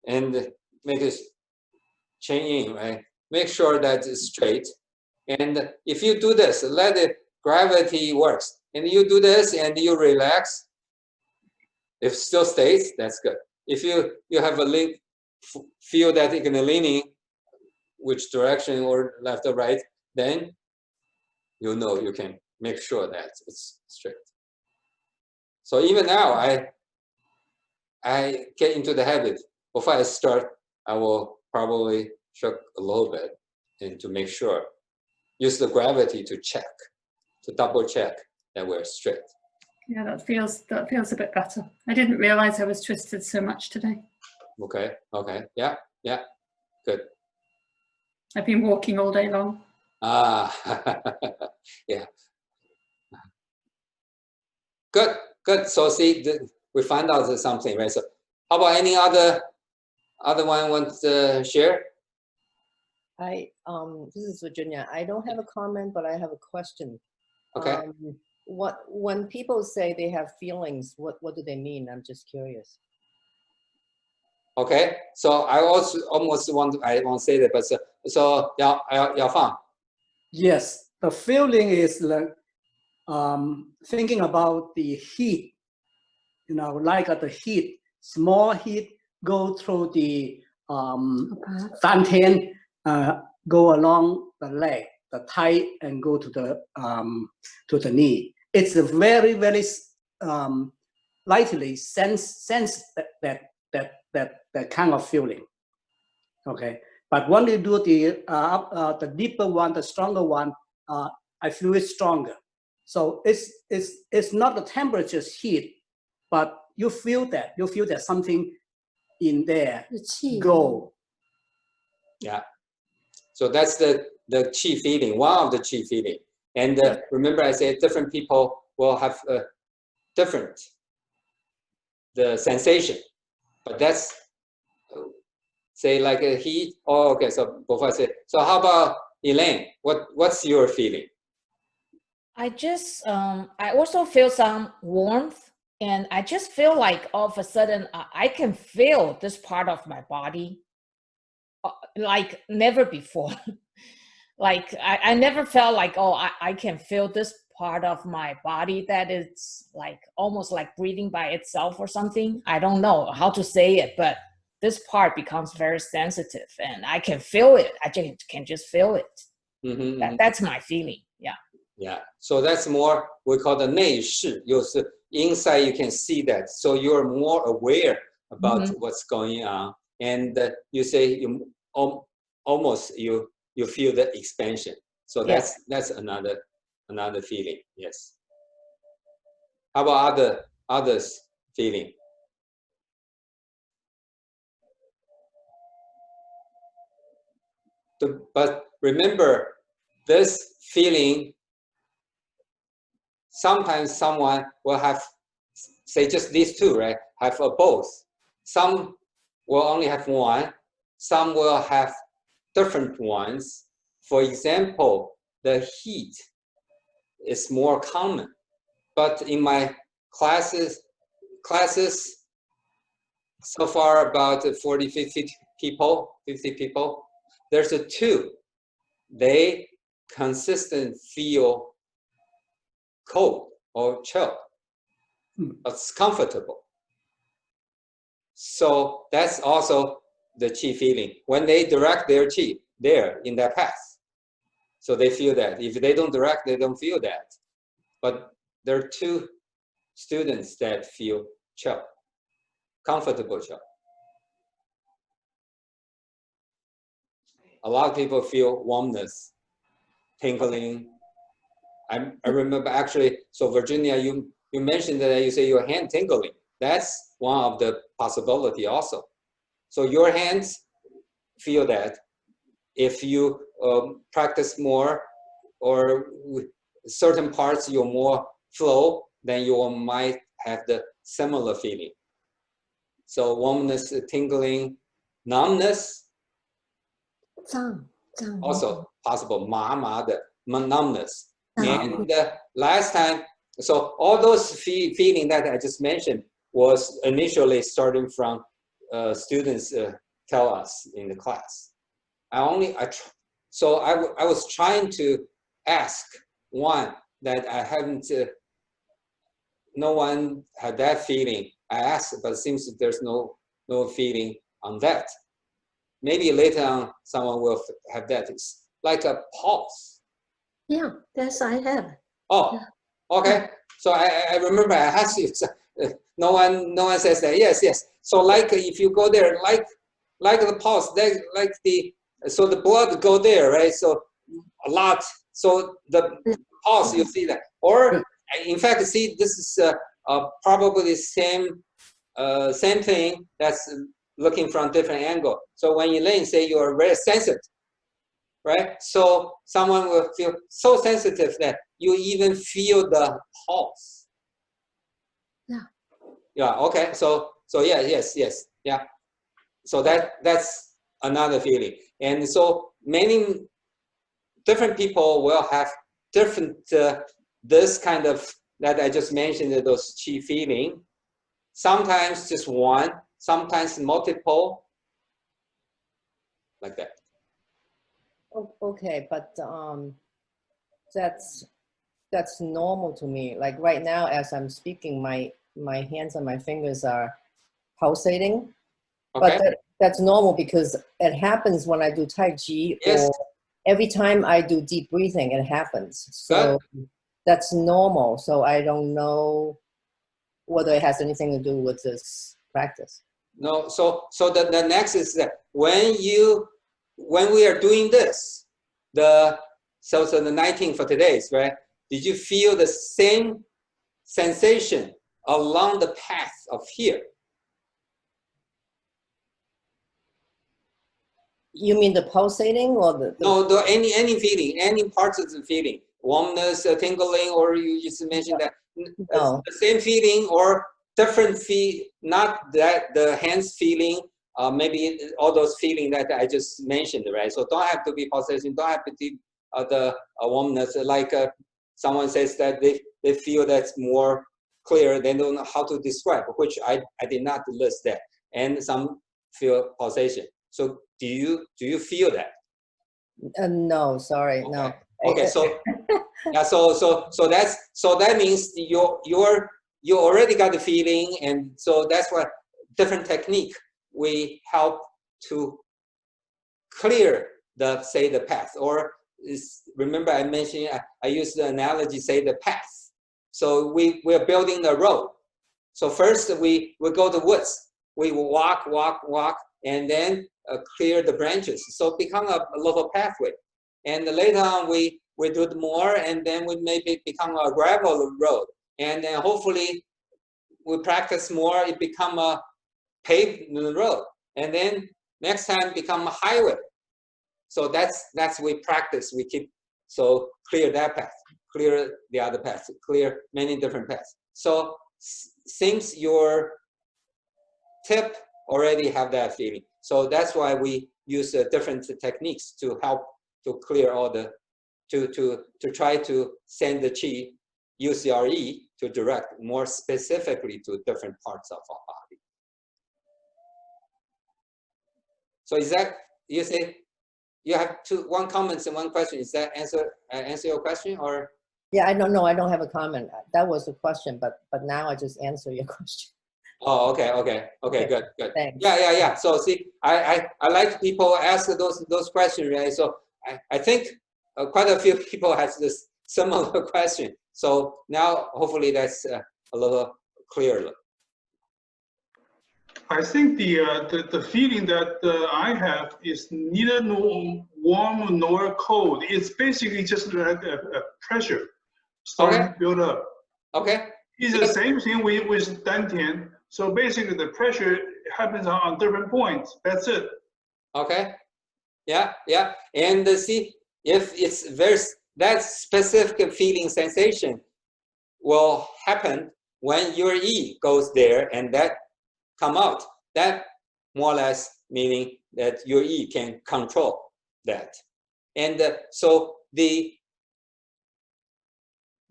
and make it chain in, right? Make sure that it's straight. And if you do this, let the gravity works. And you do this and you relax. If it still stays, that's good. If you have a feel that you're gonna leaning which direction, or left or right, then you know you can make sure that it's straight. So even now, I get into the habit. Before I start, I will probably shook a little bit and to make sure. Use the gravity to check, to double check that we're straight. Yeah, that feels a bit better. I didn't realize I was twisted so much today. Okay, yeah, good. I've been walking all day long. Ah, yeah. Good. So see, we find out something, right? So how about any other one wants to share? This is Virginia. I don't have a comment, but I have a question. Okay. When people say they have feelings, what do they mean? I'm just curious. Okay, so I also almost I won't say that, but so Yao Fang. Yes, the feeling is like thinking about the heat, you know, like the heat, small heat go through the DanTian, go along the leg, the thigh, and go to the knee. It's a very, very lightly sense that kind of feeling. Okay, but when you do the deeper one, the stronger one, I feel it stronger. So it's not the temperature's heat, but you feel that something in there go. Yeah. So that's the qi feeling, one of the qi feeling. And remember, I said different people will have different the sensation, but that's say like a heat. Oh, okay. So before I say, so how about Elaine? What's your feeling? I just I also feel some warmth, and I just feel like all of a sudden I can feel this part of my body like never before. Like I never felt like, oh, I can feel this part of my body that it's like almost like breathing by itself or something. I don't know how to say it, but this part becomes very sensitive and I can feel it. I can just feel it. Mm-hmm. That's my feeling. Yeah. Yeah. So that's more we call the 内视. Inside you can see that. So you're more aware about what's going on. And you say you almost you feel the expansion. So that's another feeling. Yes. How about others feeling? But remember, this feeling, sometimes someone will have, say just these two, right? Have both. Some will only have one. Some will have different ones. For example, the heat is more common. But in my classes so far about 40, 50 people, there's two. They consistently feel cold or chill. It's comfortable. So that's also the qi feeling. When they direct their qi there in that path, so they feel that. If they don't direct, they don't feel that. But there are two students that feel chill, comfortable chill. A lot of people feel warmness, tingling. I remember actually, so Virginia, you mentioned that you say your hand tingling. That's one of the possibility also. So your hands feel that. If you practice more or certain parts you're more flow, then you might have the similar feeling. So warmness, tingling, numbness, also possible, numbness. And last time, so all those feeling that I just mentioned was initially starting from students tell us in the class. So I was trying to ask one that I haven't, no one had that feeling. I asked, but it seems that there's no feeling on that. Maybe later on someone will have that. It's like a pulse. Yeah, that's I have. Oh, okay. So I remember I asked you. No one says that. Yes. So like if you go there, like the pulse, like so the blood go there, right? So a lot. So the pulse, you see that. Or in fact, see, this is probably the same thing that's looking from different angle. So when Elaine say you are very sensitive, right? So someone will feel so sensitive that you even feel the pulse. Yeah. Okay. So yeah. Yes. Yeah. So that's another feeling. And so many different people will have different this kind of that I just mentioned, those qi feeling. Sometimes just one. sometimes multiple, like that. Okay, but that's normal to me. Like right now, as I'm speaking, my hands and my fingers are pulsating. Okay. But that's normal because it happens when I do Tai Chi, Yes. or every time I do deep breathing, it happens. So Good. that's normal. So I don't know whether it has anything to do with this practice. No, so the next is that when we are doing this, so the 19 for today's, right? Did you feel the same sensation along the path of here? You mean the pulsating or the No, any feeling, any parts of the feeling, warmness, tingling, or you just mentioned that No. the same feeling or different feel, not that the hands feeling, maybe all those feeling that I just mentioned, right? So don't have to be pulsation, don't have to be the warmness. Like someone says that they feel that's more clear, they don't know how to describe, which I did not list that, and some feel pulsation. So do you feel that? no, sorry, Okay. no. Okay, so yeah, so that means you already got the feeling, and so that's what different technique we help to clear the path. Or remember I mentioned I used the analogy, say the path. So we're building a road. So first we go to woods. We walk, and then clear the branches. So become a little pathway. And later on we do more, and then we maybe become a gravel road. And then hopefully we practice more, it become a paved road. And then next time become a highway. So that's we practice, we keep, so clear that path, clear the other path, clear many different paths. So since your tip already have that feeling, so that's why we use different techniques to help to clear all the, to try to send the chi, use your E to direct more specifically to different parts of our body. So is that, you say, you have one comment and one question. Is that answer your question, or? Yeah, I don't know. I don't have a comment. That was the question, but now I just answer your question. Oh, okay, good. Thanks. Yeah. So see, I like people ask those questions, right? So I think quite a few people has this similar question. So now hopefully that's a little clearer. I think the feeling that I have is neither warm nor cold. It's basically just like a pressure starting to build up. Okay. It's the same thing with DanTian. So basically the pressure happens on different points. That's it. Okay. Yeah. And see, if it's that specific feeling sensation will happen when your E goes there and that come out. That more or less meaning that your E can control that. And so the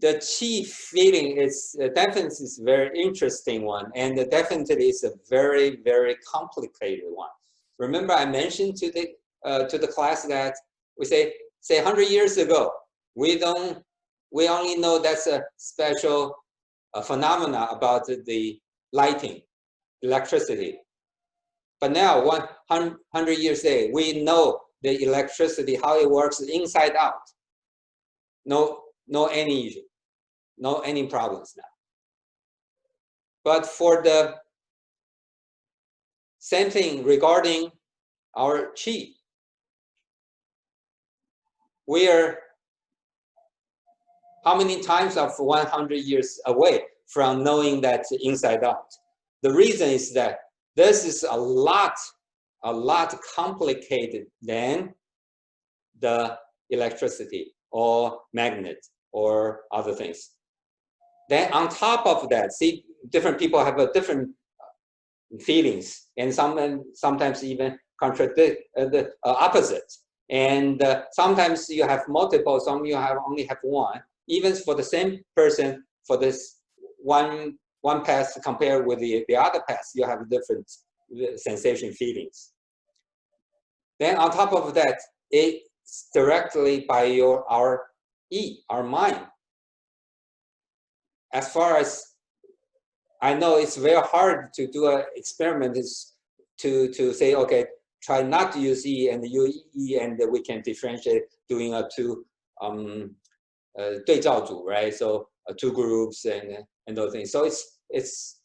chi feeling is definitely is a very interesting one, and definitely is a very, very complicated one. Remember I mentioned to the class that we say 100 years ago, we only know that's a special phenomena about the lighting, electricity. But now 100 years later, we know the electricity, how it works inside out. No any problems now. But for the same thing regarding our chi, we are how many times of 100 years away from knowing that inside out. The reason is that this is a lot complicated than the electricity or magnet or other things. Then on top of that, see, different people have a different feelings, and sometimes even contradict the opposite. And sometimes you have multiple, some you only have one. Even for the same person, for this one path compared with the other path, you have different sensation feelings. Then on top of that, it's directly by our mind. As far as I know, it's very hard to do an experiment is to say, okay, try not to use E and use E, and we can differentiate doing a two 对照组, right? So two groups and those things. So it's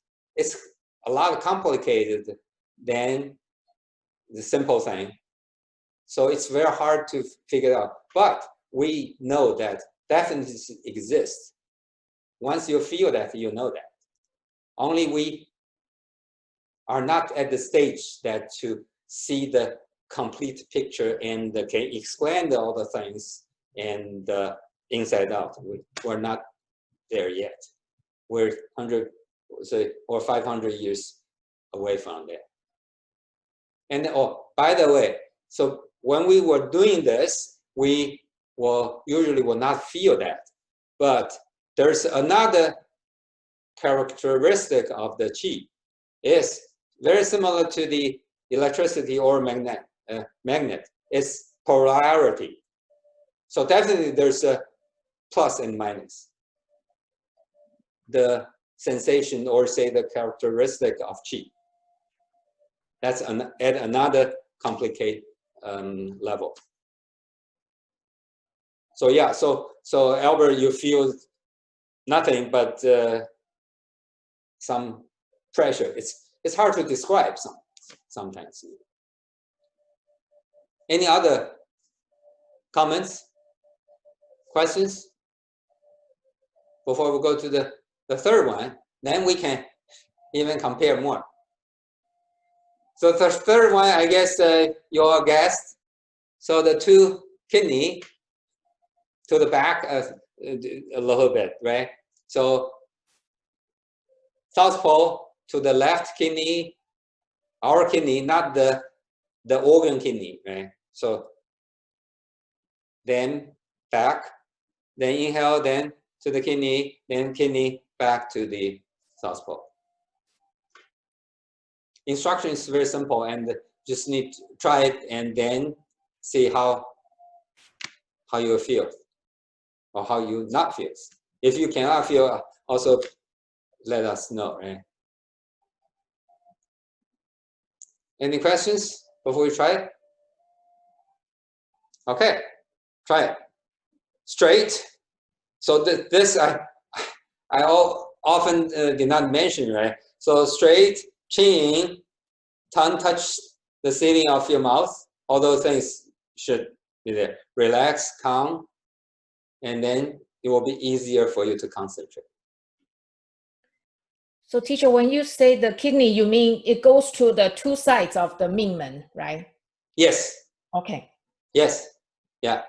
a lot complicated than the simple thing. So it's very hard to figure out. But we know that definitely exists. Once you feel that, you know that. Only we are not at the stage that to see the complete picture and can explain all the things and inside out. We're not there yet. We're 100 or 500 years away from there. And by the way, so when we were doing this, we usually will not feel that. But there's another characteristic of the qi. Is very similar to the electricity or magnet. It's polarity. So definitely there's a plus and minus. The sensation, or say the characteristic of qi. That's at another complicated level. So yeah, so Albert, you feel nothing but some pressure. It's hard to describe sometimes. Any other comments, questions before we go to the third one? Then we can even compare more. So the third one, I guess you all guessed. So the two kidney to the back a little bit, right? So south pole to the left kidney, our kidney, not the organ kidney, right? So then back, then inhale, then to the kidney, then kidney back to the south pole. Instruction is very simple, and just need to try it and then see how you feel or how you not feel. If you cannot feel, also let us know, right? Any questions before we try it? Okay, try it. Straight. So this I often did not mention, right? So straight, chin, tongue touch the ceiling of your mouth. All those things should be there. Relax, calm, and then it will be easier for you to concentrate. So teacher, when you say the kidney, you mean it goes to the two sides of the Mingmen, right? Yes. Okay. Yes. Yeah.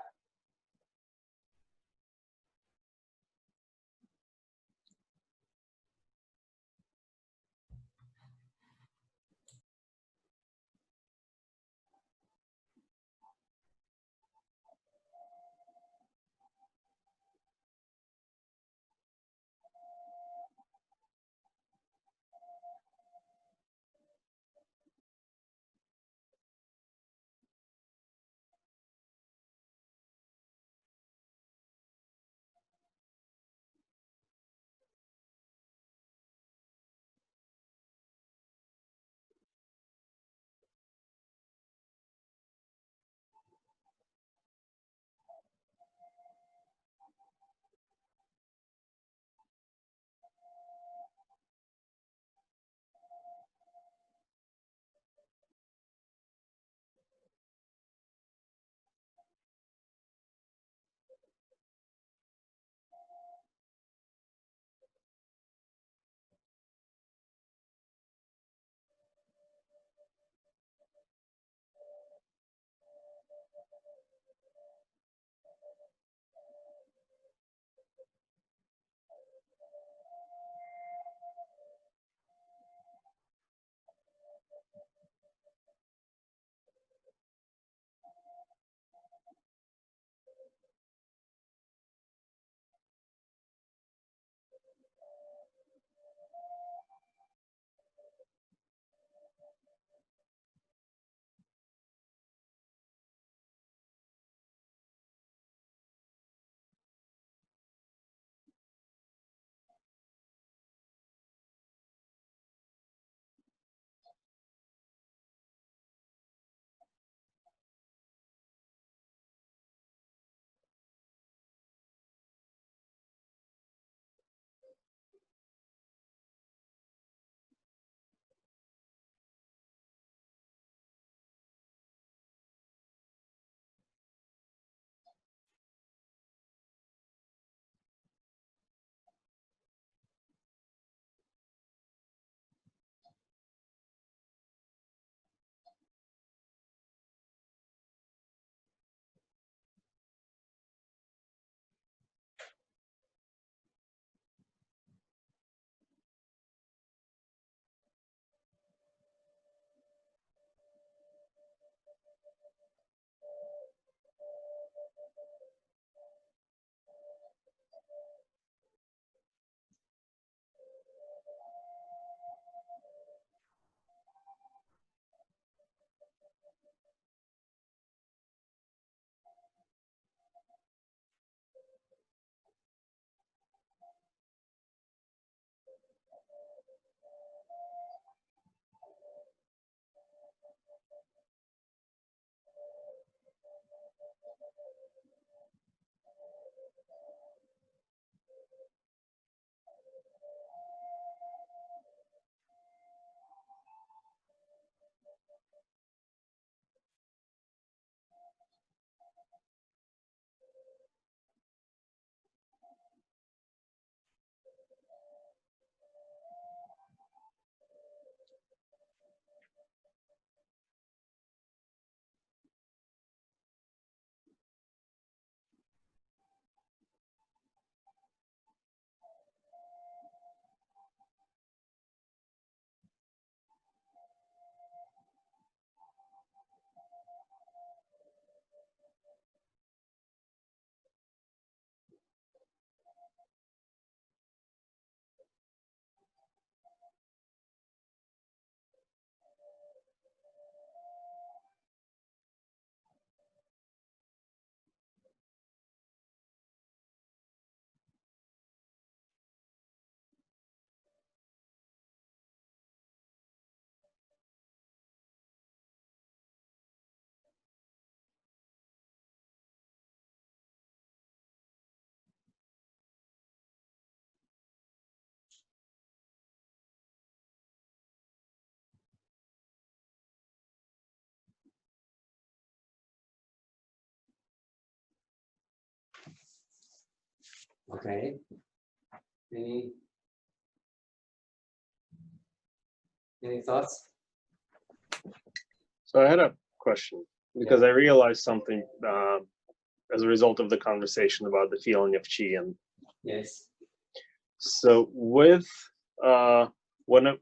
Okay. Any thoughts? So I had a question because I realized something as a result of the conversation about the feeling of chi. And yes. So with when I'm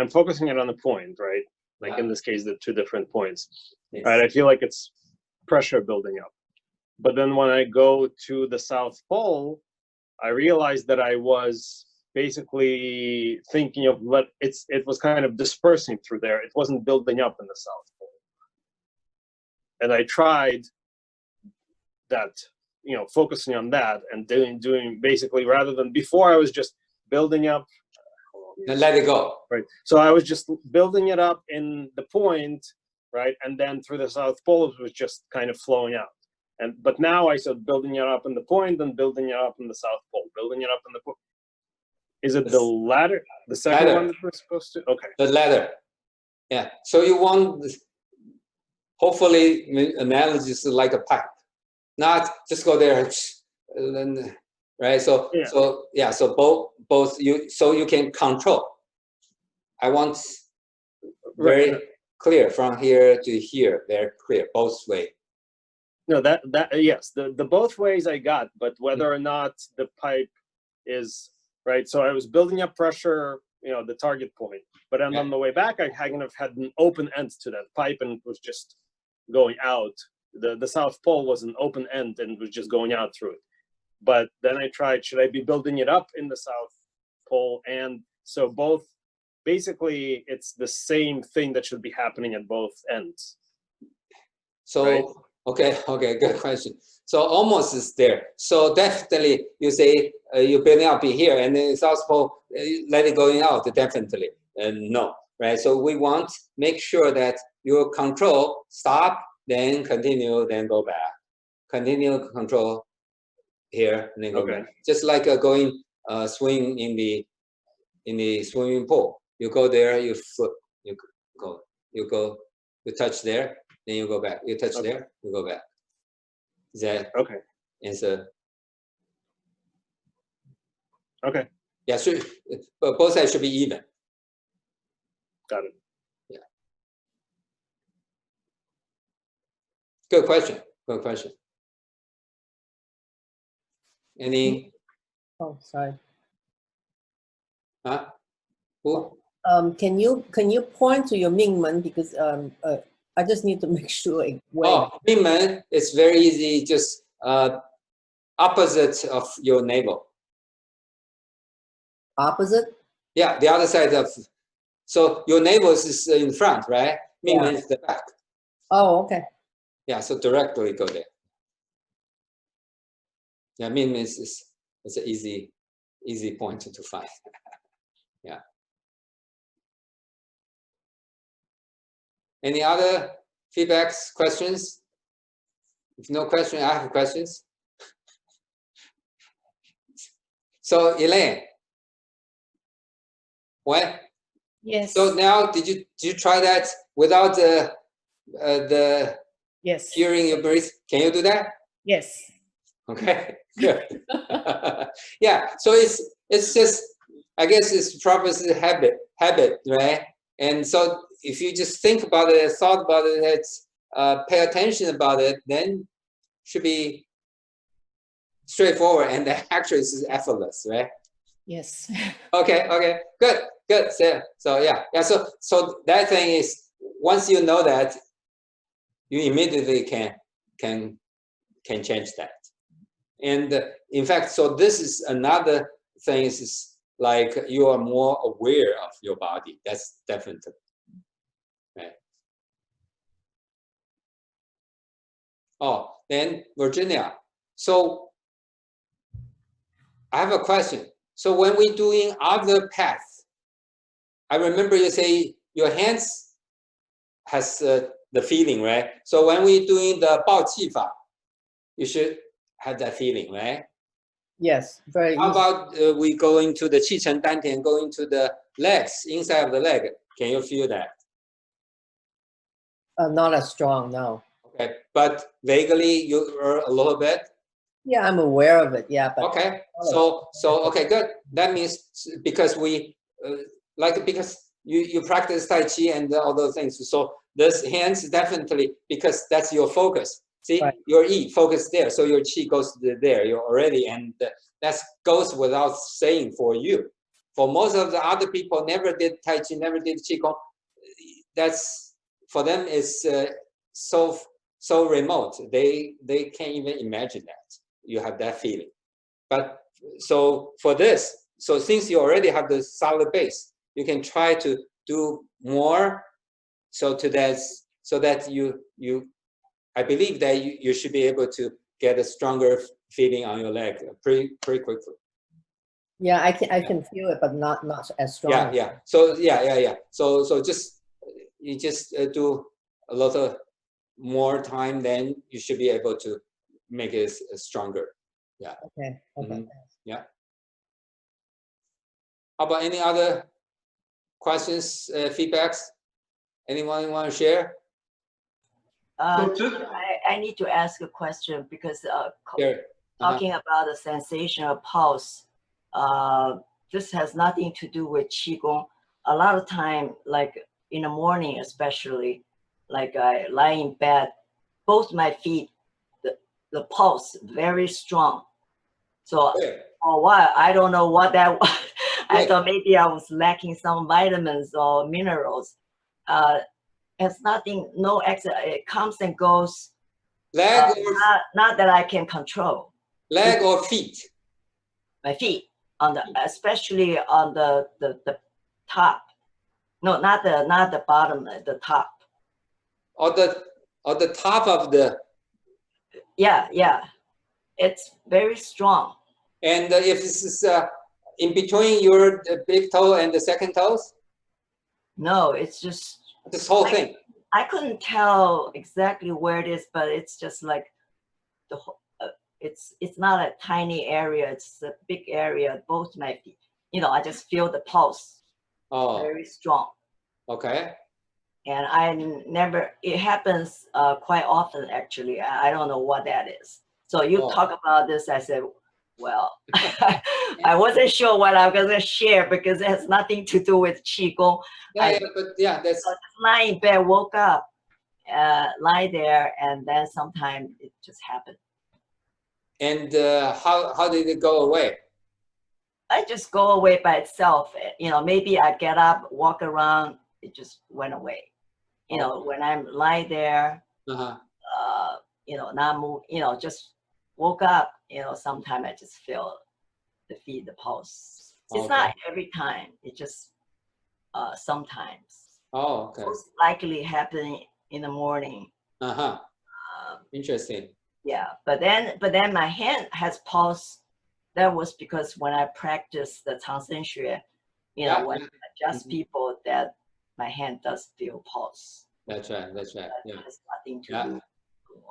focusing it on the point, right? Like in this case, the 2 different points, yes. right? I feel like it's pressure building up. But then when I go to the South Pole, I realized that I was basically thinking of it was kind of dispersing through there. It wasn't building up in the South Pole. And I tried that, focusing on that and doing basically, rather than before I was just building up. And let it go. Right. So I was just building it up in the point, right? And then through the South Pole, it was just kind of flowing out. But now I started building it up in the point and building it up in the South Pole, building it up in the point. Is it the latter? The second one that we're supposed to? Okay. The latter. Yeah. So you want, hopefully, analogy is like a pipe, not just go there, right? So both you can control. I want very clear from here to here, very clear both ways. No, yes, the both ways I got, but whether or not the pipe is right. So I was building up pressure, the target point, but then on the way back, I kind of had an open end to that pipe and was just going out. The South Pole was an open end and was just going out through it. But then I tried, should I be building it up in the South Pole? And so both, basically, it's the same thing that should be happening at both ends. So. Right? Okay, good question. So almost is there. So definitely you say you're building up here and then South Pole, let it going out, definitely. No, right? So we want make sure that your control stop, then continue, then go back. Continue control here, and then go back. Just like going swim in the swimming pool. You go there, you touch there. Then you go back. You touch there, you go back. Is that answer? Okay. Yeah, sure. But both sides should be even. Got it. Yeah. Good question. Good question. Any? Oh, sorry. Huh? Who? Can you point to your Mingmen, because I just need to make sure. Mingmen, it's very easy, just opposite of your navel. Opposite? Yeah, the other side of, so your navel is in front, right? Mingmen is the back. Oh, okay. Yeah, so directly go there. Yeah, Mingmen is an easy point to find. Yeah. Any other feedbacks, questions? If no question, I have questions. So Elaine, what? Yes. So now, did you try that without the hearing your breath? Can you do that? Yes. Okay, good. Yeah. So it's just, I guess it's probably habit, right? And so if you just think about it, thought about it, pay attention about it, then should be straightforward, and actually it's effortless, right? Yes. Okay, good. So yeah. So that thing is, once you know that, you immediately can change that. And in fact, so this is another thing is like you are more aware of your body. That's definitely right. Oh, then Virginia. So I have a question. So when we're doing other paths, I remember you say your hands has the feeling, right? So when we're doing the 抱气法, you should have that feeling, right? Yes, very easy. How about we go into the Qi Chen Dantian, go into the legs, inside of the leg? Can you feel that? Not as strong, no. Okay, but vaguely you are a little bit? Yeah, I'm aware of it. Yeah, but okay. So okay, good. That means because we because you practice Tai Chi and all those things. So this hands definitely because that's your focus. See, right. your E focus there, so your Qi goes there. You're already, and that goes without saying for you. For most of the other people, never did Tai Chi, never did Qigong. That's for them is so remote. They can't even imagine that you have that feeling. But so for this, so since you already have the solid base, you can try to do more. So that you I believe that you should be able to get a stronger feeling on your leg pretty quickly. Yeah, I can feel it, but not as strong. Yeah. So So just you just do a lot of more time, then you should be able to make it stronger. Yeah. Okay. Yeah. How about any other questions, feedbacks? Anyone want to share? I need to ask a question because Sure. talking about the sensation of pulse, this has nothing to do with Qigong. A lot of time, like in the morning especially, like I lie in bed, both my feet, the pulse very strong. So for a while, I don't know what that was. I thought maybe I was lacking some vitamins or minerals. It's nothing, no extra, it comes and goes. Leg not that I can control. Leg or feet? My feet, especially on the top. No, not the bottom, the top. Or the top of the. Yeah. It's very strong. And if this is in between your big toe and the second toes? No, it's just this whole thing. I couldn't tell exactly where it is, but it's just like the whole. It's not a tiny area; it's a big area. Both my feet. I just feel the pulse. Oh. Very strong. Okay. And I never. It happens quite often, actually. I don't know what that is. So you talk about this. I said, well, I wasn't sure what I'm going to share because it has nothing to do with Qigong. That's lying in bed, woke up, lie there, and then sometime it just happened. And how did it go away? I just go away by itself. Maybe I get up, walk around, it just went away. When I'm lying there, not move, just woke up, sometime I just feel the pulse. It's not every time, it just sometimes. Oh, okay. Most likely happening in the morning. Interesting. Yeah, but then my hand has pulse. That was because when I practice the 长生学, when I adjust people, that my hand does feel pulse. That's right. That has nothing to do.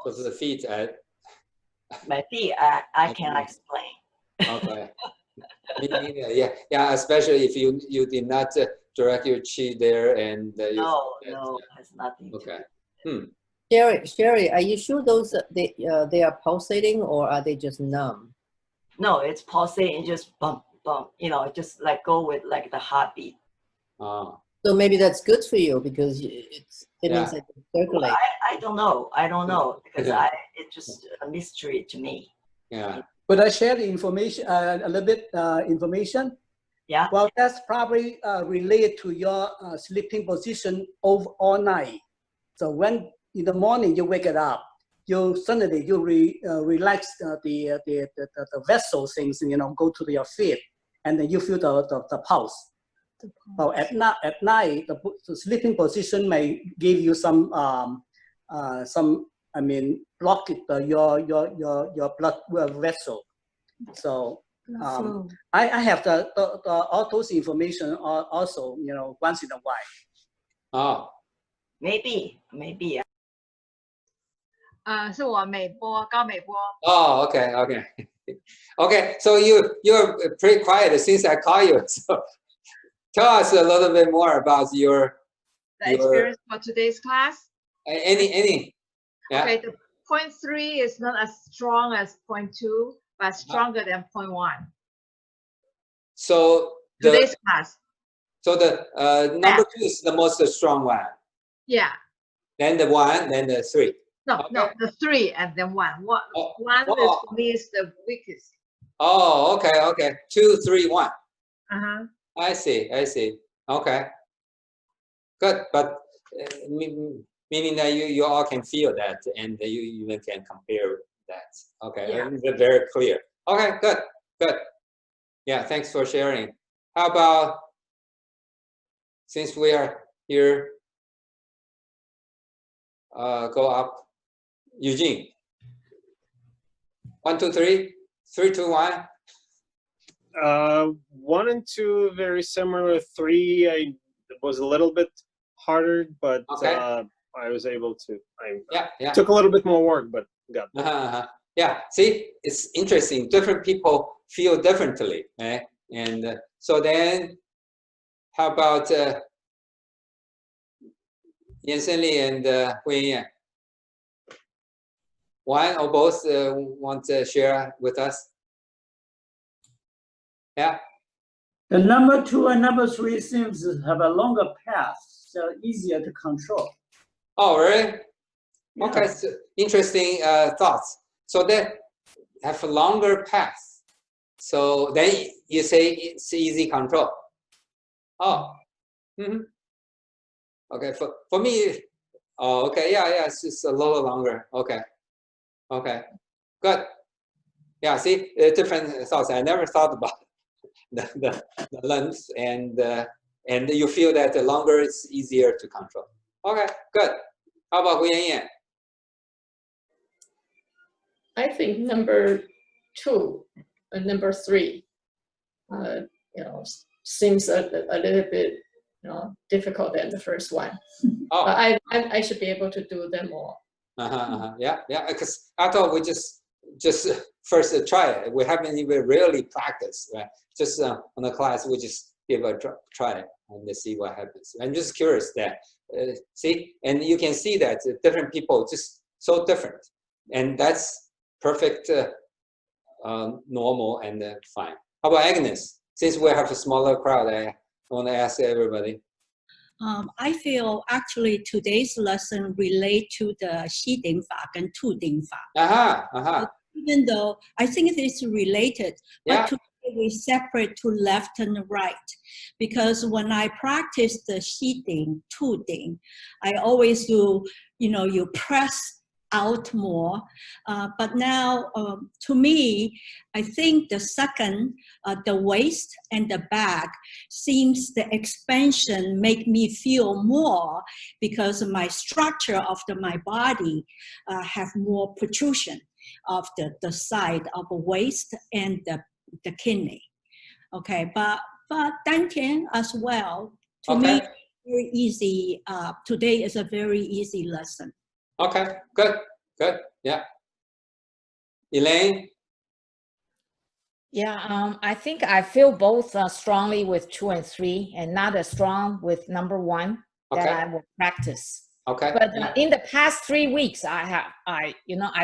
So for the feet, my feet, I cannot explain. Okay. Yeah. Especially if you did not direct your Qi there, and no, has nothing. Okay. Sherry, are you sure those they are pulsating or are they just numb? No, it's pulsating, just bump, just like go with like the heartbeat. Oh. So maybe that's good for you because it means it circulates. I don't know because it's just a mystery to me. Yeah. But I share the information a little bit information. Yeah. Well, that's probably related to your sleeping position all night. So when in the morning you wake it up, you suddenly relax the vessel things, go to your feet, and then you feel the pulse. So at night, the sleeping position may give you some block your blood vessel. So I have all those information also, once in a while. Oh. Maybe. 是我美波高美波。 Oh, okay. So you're pretty quiet since I call you. So tell us a little bit more about your experience for today's class. Any. Yeah. Okay. 0.3 is not as strong as 0.2, but stronger than 0.1. So Today's class. So the number 2 is the most strong one. Yeah. Then the 1, then the 3. No, no, the 3 and then 1. One is for me is the weakest. Oh, okay, okay. 2, 3, 1. I see. Okay. Good, but meaning that you all can feel that and you even can compare that. Okay, yeah. Very clear. Okay, good. Yeah, thanks for sharing. How about, since we are here, go up. Eugene. 1, 2, 3. 3, 2, 1. 1 and 2 very similar. 3 it was a little bit harder, but I was able to. Took a little bit more work, but got it. Yeah, see, it's interesting. Different people feel differently, eh? And so then, how about Yansen Li and Huiyan? One or both want to share with us? Yeah. The number 2 and number 3 seems to have a longer path, so easier to control. Oh, really? Yeah. Okay, so interesting thoughts. So they have a longer path. So then you say it's easy control. Oh. Okay, for me, oh, okay, yeah, it's just a little longer. Okay, good. Yeah, see, different thoughts. I never thought about the length, and you feel that the longer it's easier to control. Okay, good. How about Hu Yanyan? I think number 2 and number 3, seems a little bit, difficult than the first one. Oh. But I should be able to do them all. Yeah, because I thought we just first try it. We haven't even really practiced, right? Just on the class, we just give a try and see what happens. I'm just curious that, see, and you can see that different people just so different, and that's perfect, normal and fine. How about Agnes? Since we have a smaller crowd, I want to ask everybody. I feel actually today's lesson relate to the 西顶法跟兔顶法. Even though I think it is related, but today we separate to left and right, because when I practice the 西顶, 兔顶, I always do, you press out more, but now to me, I think the second, the waist and the back, seems the expansion make me feel more, because my structure of my body have more protrusion of the side of the waist and the kidney. Okay, but DanTian as well, to me, very easy. Today is a very easy lesson. Okay, good, yeah. Elaine? Yeah, I think I feel both strongly with 2 and 3, and not as strong with number 1 that I will practice. Okay. But in the past 3 weeks, I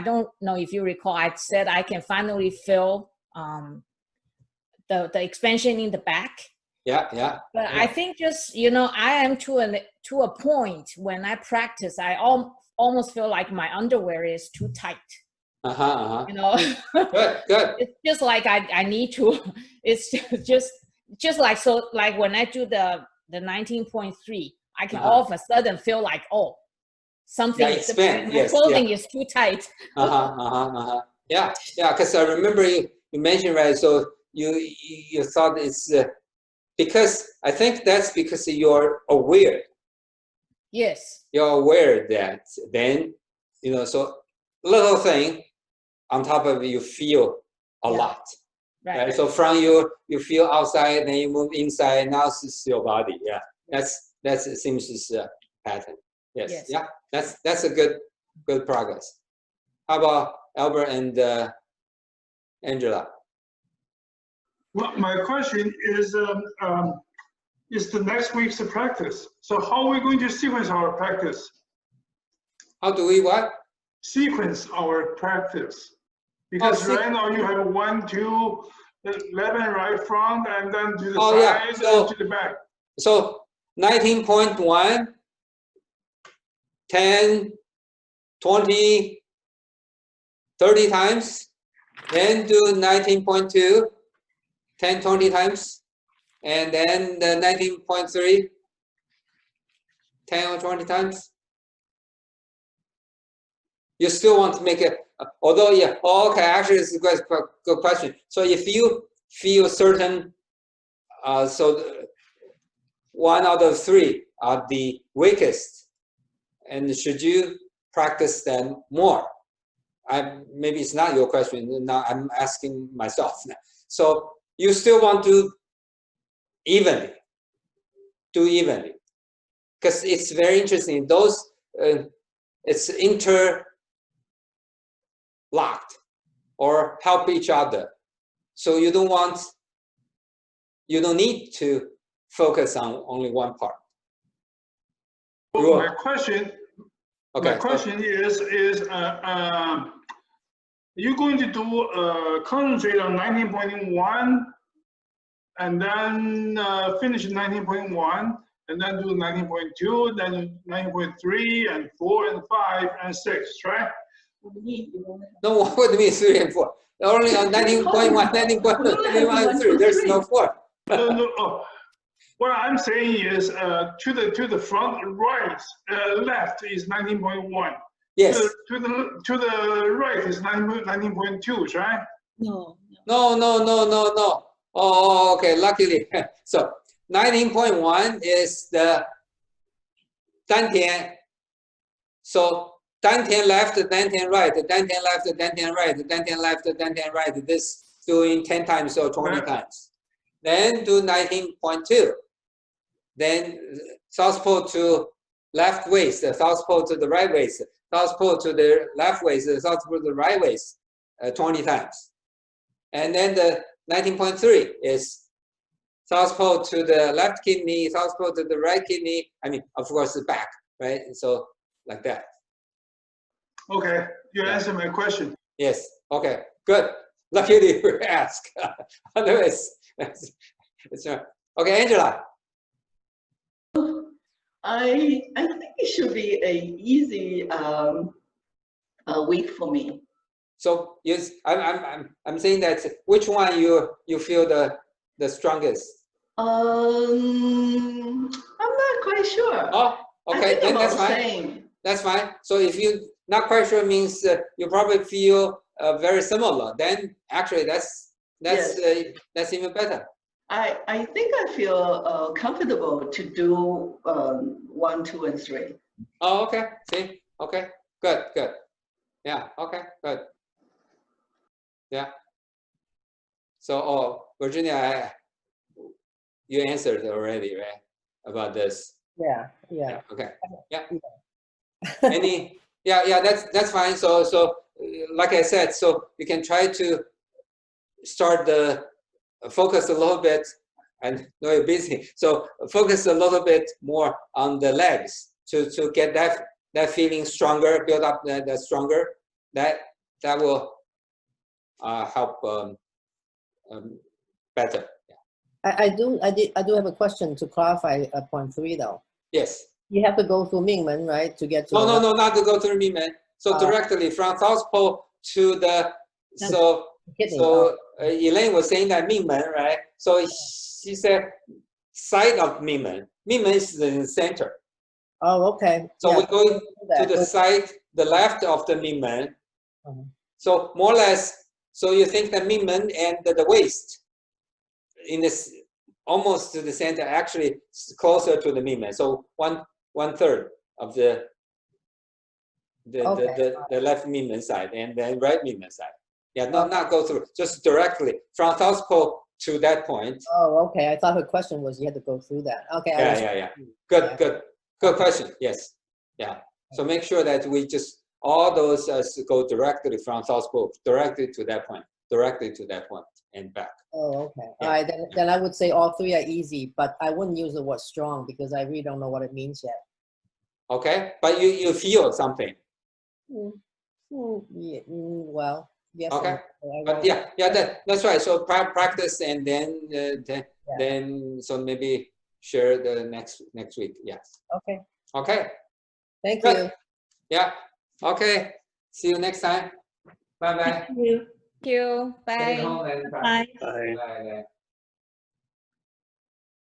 don't know if you recall, I said I can finally feel the expansion in the back. Yeah. But I think just, I am to a point when I practice, I almost feel like my underwear is too tight. Good. It's just like I need to, it's just like, so like when I do the 19.3, I can all of a sudden feel like, oh, something, my clothing is too tight. Yeah, because I remember you mentioned, right, so you thought it's, because I think that's because you're aware. Yes. You're aware that then, so little thing on top of it, you feel a lot. Right. So from you feel outside, then you move inside, now it's your body. Yeah. That's it seems is a pattern. Yes. Yeah. That's a good progress. How about Albert and Angela? Well, my question is the next week's practice. So how are we going to sequence our practice? How do we what? sequence our practice. Because right now you have 1, 2, 11 right front, and then to the side and to the back. So 19.1, 10, 20, 30 times, then do 19.2, 10, 20 times, and then the 19.3, 10 or 20 times. You still want to make it, although, yeah, okay, actually, it's a good question. So if you feel certain, one out of 3 are the weakest, and should you practice them more? Maybe it's not your question, now I'm asking myself now. So you still want to do evenly, because it's very interesting. Those, it's interlocked or help each other. So you don't need to focus on only one part. My question is you're going to do concentrate on 19.1 and then finish 19.1 and then do 19.2, then 19.3 and 4 and 5 and 6, right? No, what do you mean 3 and 4? Only on 19.1, 19.1 and 3. There's no 4. No. What I'm saying is to the front right, left is 19.1. Yes. To the right is 19.2, right? No. Oh, okay. Luckily, so 19.1 is the dantian. So dantian left, dantian right, dantian left, dantian right, dantian left, dantian right. This doing 10 times or 20 times. Then do 19.2. Then southpaw to left waist, southpaw to the right waist, southpaw to the left waist, southpaw to the right waist, 20 times. And then the 19.3 is southpaw to the left kidney, southpaw to the right kidney. I mean, of course, the back, right? And so like that. Okay, you answered my question. Yes. Okay. Good. Luckily you asked. Otherwise, it's not. Okay, Angela. I think it should be an easy week for me. So yes, I'm saying that which one you feel the strongest? I'm not quite sure. Oh, okay, then that's fine. Same. That's fine. So if you not quite sure means you probably feel very similar. Then actually that's even better. I think I feel comfortable to do 1, 2, and 3. Oh, okay. See, okay, good. Yeah. Okay, good. Yeah. So, Virginia, you answered already, right? About this. Yeah. Okay. Yeah. Any? Yeah. That's fine. So, like I said, so you can try to start the focus a little bit. And no, you're busy. So focus a little bit more on the legs to get that feeling stronger, build up that stronger. That will help better. I do have a question to clarify point 3 though. Yes. You have to go through Mingmen, right, to get to. No, not to go through Mingmen. So directly from Southpaw to the Elaine was saying that Mingmen, right? So she said side of Mingmen. Mingmen is in the center. Oh, okay. So we're going to the side, the left of the Mingmen. So more or less, so you think that Mingmen and the waist in this almost to the center, actually closer to the Mingmen. So one third of the left Mingmen side and then right Mingmen side. Yeah, not go through, just directly from Southpaw to that point. Oh, okay. I thought her question was you had to go through that. Okay. Yeah. Good question. Yes. Yeah. So make sure that we just all those go directly from Southpaw directly to that point and back. Oh, okay. Yeah. All right. Then I would say all 3 are easy, but I wouldn't use the word strong because I really don't know what it means yet. Okay, but you feel something. Well, yes. Okay. and But yeah, that's right. So practice, and then so maybe share the next week. Yes. Okay. Okay. Thank Good. you. Yeah. Okay. See you next time. Bye bye. Thank you. Stay Bye. home and Bye. practice. Bye. Bye.